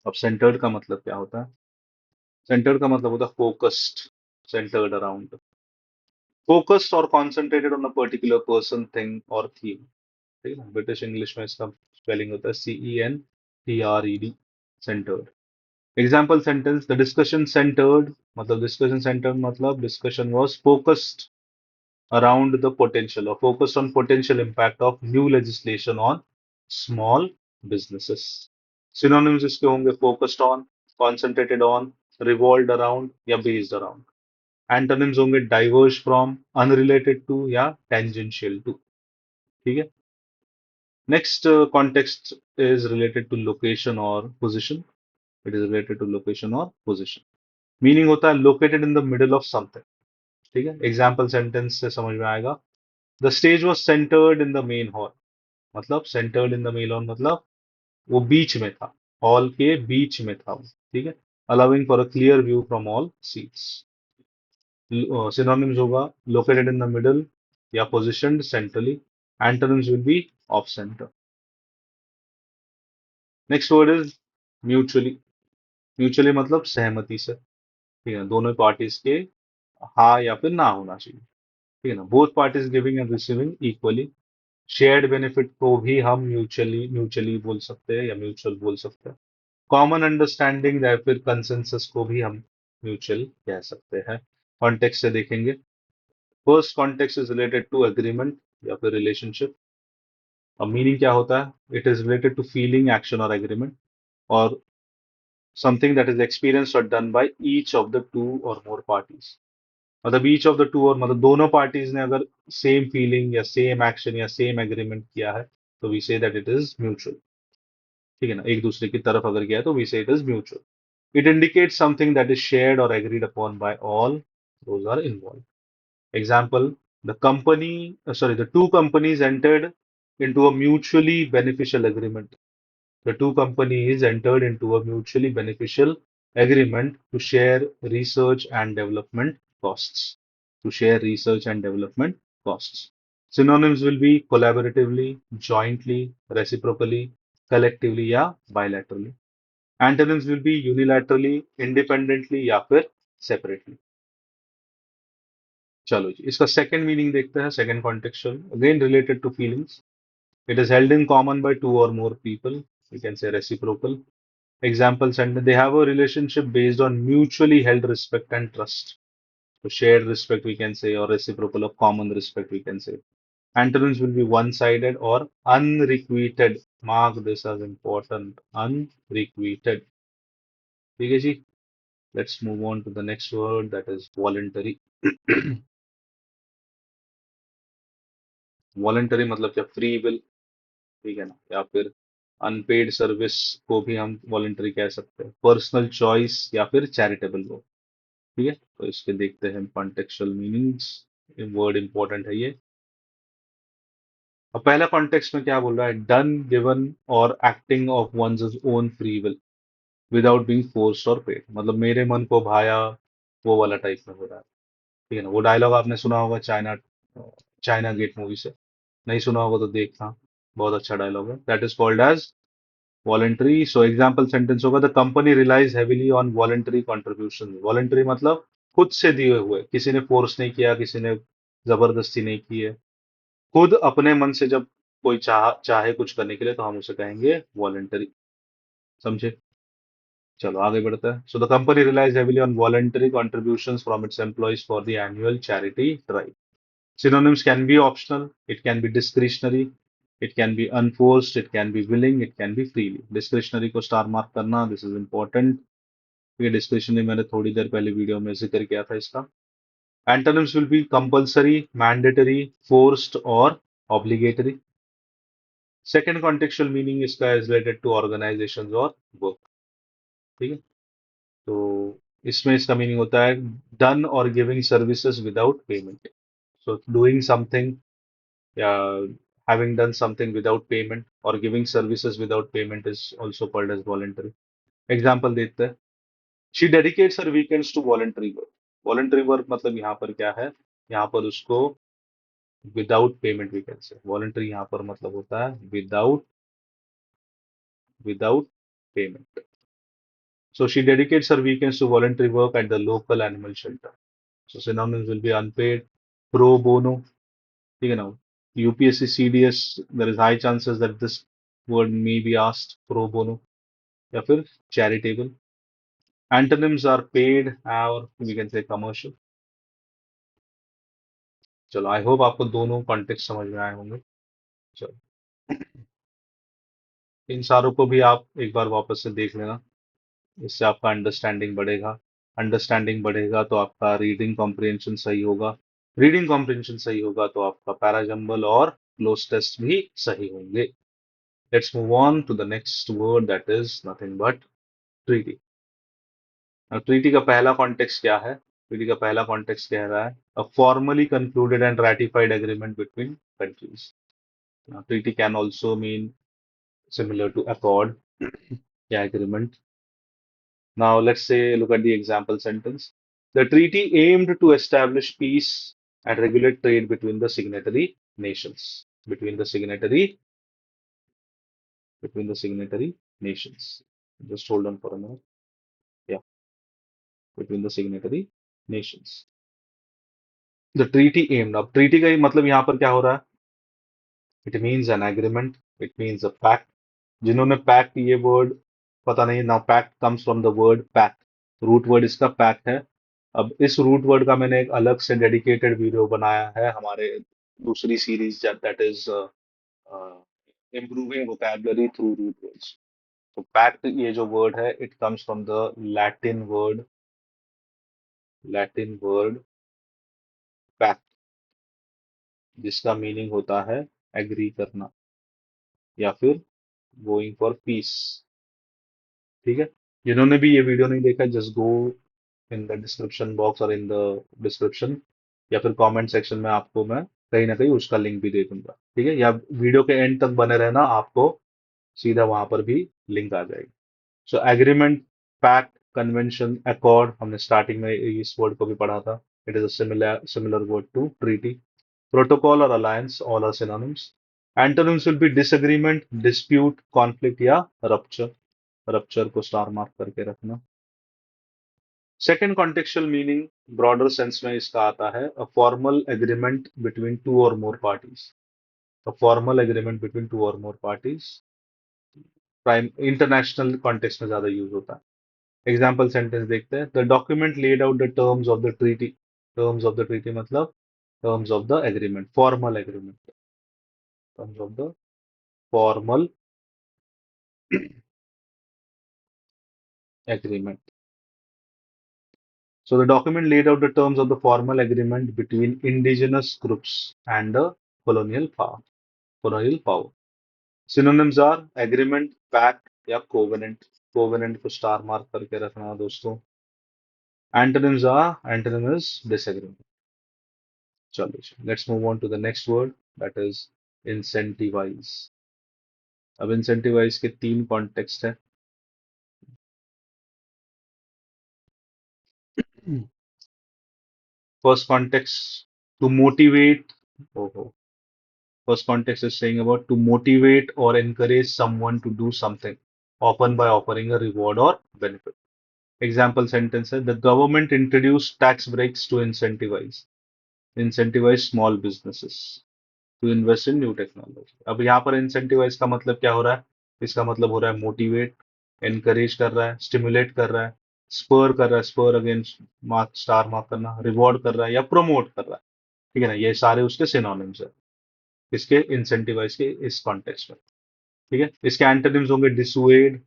अब centered का मतलब क्या होता है? Centered का मतलब होता है focused, centered around, focused or concentrated on a particular person, thing or theme. ठीक है ना, ब्रिटिश इंग्लिश में इसका स्पेलिंग होता है CENTRED, centered. Example sentence, the discussion centred, मतलब डिस्कशन सेंटर मतलब discussion was focused around the potential or focused on potential impact of new legislation on small businesses. Synonyms इसके होंगे focused on, concentrated on, revolved around या based around. Antonyms होंगे diverge from, unrelated to या tangential to. ठीक है, next context is related to location or position. It is related to location or position. Meaning होता है located in the middle of something. ठीक है, example sentence से समझ में आएगा। The stage was centred in the main hall, मतलब centred in the main hall मतलब वो बीच में था, हॉल के बीच में था वो। ठीक है, allowing for a clear view from all seats. Synonyms होगा लोकेटेड इन द मिडल या positioned centrally. Antonyms will B of centre. Next word is mutually. Mutually मतलब सहमति से। ठीक है, दोनों पार्टीज के हाँ या फिर ना होना चाहिए। ठीक है ना, both parties giving and receiving equally. Shared benefit को भी हम म्यूचुअली म्यूचुअली बोल सकते हैं या म्यूचुअल बोल सकते हैं। कॉमन अंडरस्टैंडिंग या फिर कंसेंसस को भी हम म्यूचुअल कह सकते हैं। कॉन्टेक्स्ट से देखेंगे। First context is related to agreement या फिर रिलेशनशिप। अब मीनिंग क्या होता है? It is related to feeling, action और एग्रीमेंट, और समथिंग दैट इज एक्सपीरियंस और done by each of the two और मोर पार्टीज। मतलब ईच ऑफ द टू, और मतलब दोनों पार्टीज ने अगर सेम फीलिंग या सेम एक्शन या सेम एग्रीमेंट किया है, तो we say that it is mutual. ठीक है ना, एक दूसरे की तरफ अगर गया है तो we say it is mutual. It indicates something that is shared और agreed upon by all those are involve. Example, the company sorry the two companies entered into a mutually beneficial agreement. The two companies entered into a mutually beneficial agreement to share research and development costs. To share research and development costs. Synonyms will be collaboratively, jointly, reciprocally, collectively या bilaterally. Antonyms will be unilaterally, independently या फिर separately. चलो जी इसका second meaning देखते हैं second contextual again related to feelings it is held in common by two और more people you can say reciprocal example sentence they have a relationship based on mutually held respect and trust so shared respect we can say or reciprocal or common respect we can say antonyms will be one sided or unrequited mark this as important unrequited ठीक है जी let's move on to the next word that is voluntary voluntary मतलब क्या free will ठीक है ना या फिर unpaid service को भी हम वॉलंटरी कह सकते हैं पर्सनल चॉइस या फिर चैरिटेबल वर्क ठीक है तो इसके देखते हैं कॉन्टेक्चुअल मीनिंग्स वर्ड इंपॉर्टेंट है ये अब पहला कॉन्टेक्स्ट में क्या बोल रहा है डन गिवन और acting of one's own free will without being forced और पेड मतलब मेरे मन को भाया वो वाला टाइप में हो रहा है ठीक है ना वो डायलॉग आपने सुना होगा चाइना चाइना गेट मूवी से नहीं सुना होगा तो देखना बहुत अच्छा डायलॉग है that is called as voluntary so example sentence होगा the company relies heavily on voluntary contribution voluntary मतलब खुद से दिए हुए किसी ने फोर्स नहीं किया किसी ने जबरदस्ती नहीं की है खुद अपने मन से जब कोई चाहे कुछ करने के लिए तो हम उसे कहेंगे वॉलंटरी समझे चलो आगे बढ़ते हैं so the company relies heavily on voluntary contribution from its employees for the annual charity drive synonyms can be optional it can be discretionary it can be unforced it can be willing it can be freely discretionary को star mark करना this is important ये discretionary मैंने थोड़ी देर पहले video में जिक्र किया था इसका antonyms will B compulsory mandatory forced और ऑब्लिगेटरी सेकेंड कॉन्टेक्चुअल मीनिंग इसका इज रिलेटेड टू ऑर्गेनाइजेशन और वर्क ठीक है तो इसमें इसका मीनिंग होता है डन और giving services without payment so doing something या having done something without payment or giving services without payment is also called as voluntary example देते हैं she dedicates her weekends to voluntary work voluntary work मतलब यहाँ पर क्या है यहाँ पर उसको without payment we can say voluntary यहाँ पर मतलब होता है without without payment so she dedicates her weekends to voluntary work at the local animal shelter so synonyms will be unpaid pro bono ठीक है ना UPSC CDS there is high chances that this word may be asked pro bono या फिर charitable antonyms are paid और we can से commercial चलो I hope आपको दोनों कॉन्टेक्स्ट समझ में आए होंगे चलो इन सारों को भी आप एक बार वापस से देख लेना इससे आपका अंडरस्टैंडिंग बढ़ेगा तो आपका रीडिंग कॉम्प्रिहेंशन सही होगा रीडिंग कॉम्प्रिहेंशन सही होगा तो आपका पैराजंबल और क्लोज टेस्ट भी सही होंगे let's move on to the next word that is nothing but treaty treaty का पहला कॉन्टेक्स्ट क्या है ट्रीटी का पहला कॉन्टेक्स्ट कह रहा है a formally concluded and ratified agreement between countries treaty can also mean similar to accord या agreement now let's say look at the example sentence the treaty aimed to establish peace and regulate trade between the signatory nations between the signatory nations just hold on for a minute yeah between the signatory nations the treaty aimed अब treaty का ही मतलब यहाँ पर क्या हो रहा है it means an agreement it means a pact जिन्होंने पैक्ट ये वर्ड पता नहीं ना pact comes from the word pact root word इसका पैक्ट है अब इस रूट वर्ड का मैंने एक अलग से डेडिकेटेड वीडियो बनाया है हमारे दूसरी series that is improving vocabulary through root words तो पैक्ट ये जो वर्ड है it comes from the Latin word pact जिसका मीनिंग होता है एग्री करना या फिर गोइंग फॉर पीस ठीक है जिन्होंने भी ये वीडियो नहीं देखा just go in the description box और इन द डिस्क्रिप्शन या फिर कमेंट सेक्शन में आपको मैं कहीं ना कहीं उसका लिंक भी दे दूंगा ठीक है या वीडियो के एंड तक बने रहना आपको सीधा वहां पर भी लिंक आ जाएगी so agreement pact convention, accord, हमने स्टार्टिंग में इस वर्ड को भी पढ़ा था. It is a similar word to treaty. Protocol और alliance, all are synonyms. Antonyms will be disagreement, dispute, conflict या रप्चर. रप्चर को स्टार मार्क करके रखना. Second contextual meaning, broader sense में इसका आता है a formal agreement between two और more parties. A formal agreement between two और more parties. Prime international context में ज्यादा यूज होता है. एग्जाम्पल सेंटेंस देखते हैं. The document laid out the terms of the treaty. Terms of the treaty मतलब terms of the agreement, formal agreement. Terms of the formal agreement. So the document laid out the terms of the formal agreement between indigenous groups and the colonial power. Colonial power. Synonyms are agreement, pact या covenant. Covenant को star mark करके रखना दोस्तों. Antonyms are, antonym is disagreement. चलो, let's move on to the next word, that is incentivize. अब incentivize के तीन context है. First context, to motivate. Oh, first context is saying about to motivate or encourage someone to do something, often by offering a reward or benefit. Example sentence है, the government introduced tax breaks to incentivize small businesses to invest in new technology. अब यहाँ पर incentivize का मतलब क्या हो रहा है? इसका मतलब हो रहा है motivate, encourage कर रहा है, stimulate कर रहा है, spur कर रहा है, spur against mark, star mark करना, reward कर रहा है या promote कर रहा है. ठीक है ना, ये सारे उसके सिनोनिम्स है इसके इंसेंटिवाइज के इस कॉन्टेक्स्ट में. ठीक है, इसके एंटोनिम्स होंगे डिसुएड.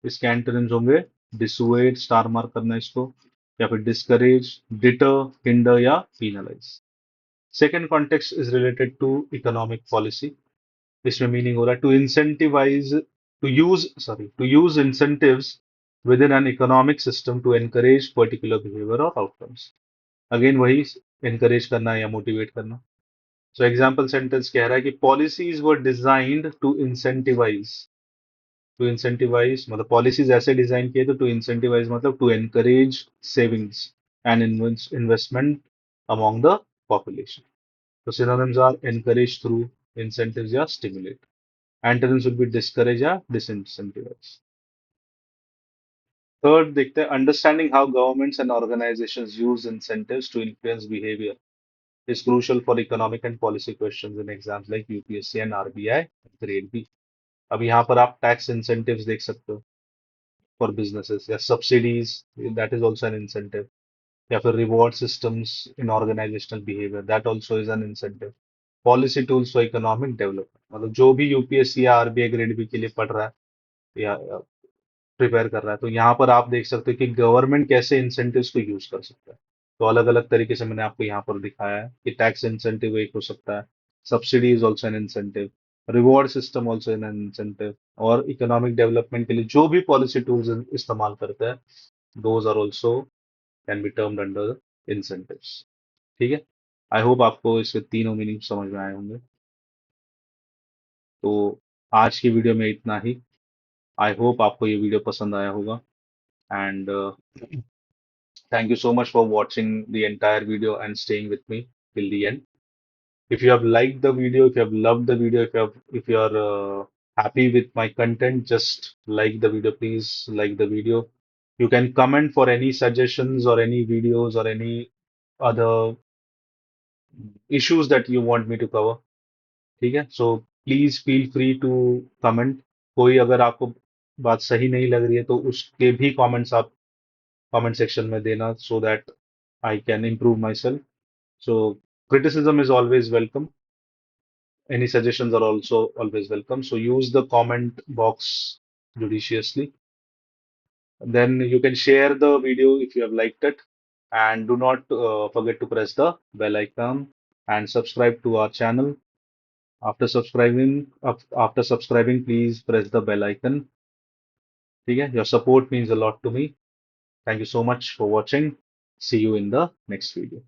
इसके एंटोनिम्स होंगे डिसुएड, स्टार मार्क करना इसको, या फिर डिस्करेज, डिटर, हिंडर या penalise. Second context is related to economic policy. इसमें मीनिंग हो रहा है to incentivise, to use incentives within an economic system to encourage particular behaviour और आउटकम्स. अगेन वही, एनकरेज करना या मोटिवेट करना. सो एग्जाम्पल सेंटेंस कह रहा है कि policies were designed to incentivise मतलब पॉलिसीज ऐसे डिजाइन किए तो टू इंसेंटिवाइज मतलब to encourage savings and investment among the population. तो synonyms are encourage through, incentives या stimulate. Antonyms would be discourage या डिसइंसेंटिवाइज. थर्ड देखते हैं, understanding how governments and organisations use incentives to influence behaviour is crucial for economic and policy questions in exams like UPSC and RBI grade B. अब यहाँ पर आप tax incentives देख सकते हो फॉर बिजनेसेस, या subsidies, that is also an incentive, या फिर reward systems in organisational behaviour, that also is an incentive. Policy tools for economic development मतलब जो भी यूपीएससी या आरबीआई ग्रेड बी के लिए पढ़ रहा है या प्रिपेयर कर रहा है, तो यहाँ पर आप देख सकते हो कि गवर्नमेंट कैसे इंसेंटिव्स को यूज कर सकता है. तो अलग अलग तरीके से मैंने आपको यहाँ पर दिखाया है कि टैक्स इंसेंटिव एक हो सकता है, subsidy is also an incentive, reward system also an incentive, और इकोनॉमिक डेवलपमेंट के लिए जो भी पॉलिसी टूल्स इस्तेमाल करते हैं, those are also can be termed under incentives. ठीक है, आई होप आपको इसके तीनों मीनिंग समझ में आए होंगे. तो आज की वीडियो में इतना ही. आई होप आपको ये वीडियो पसंद आया होगा. And thank you so much for watching the entire video and staying with me till the end. If you have liked the video, if you have loved the video, if you are happy with my content, just like the video. Please like the video. You can comment for any suggestions or any videos or any other issues that you want me to cover. ठीक है, so please feel free to comment. कोई अगर आपको बात सही नहीं लग रही है तो उसके भी comments आप comment section में देना, so that I can improve myself. So criticism is always welcome. Any suggestions are also always welcome. So use the comment box judiciously. Then you can share the video if you have liked it, and do not forget to press the bell icon and subscribe to our channel. After subscribing, please press the bell icon. Okay? Your support means a lot to me. Thank you so much for watching. See you in the next video.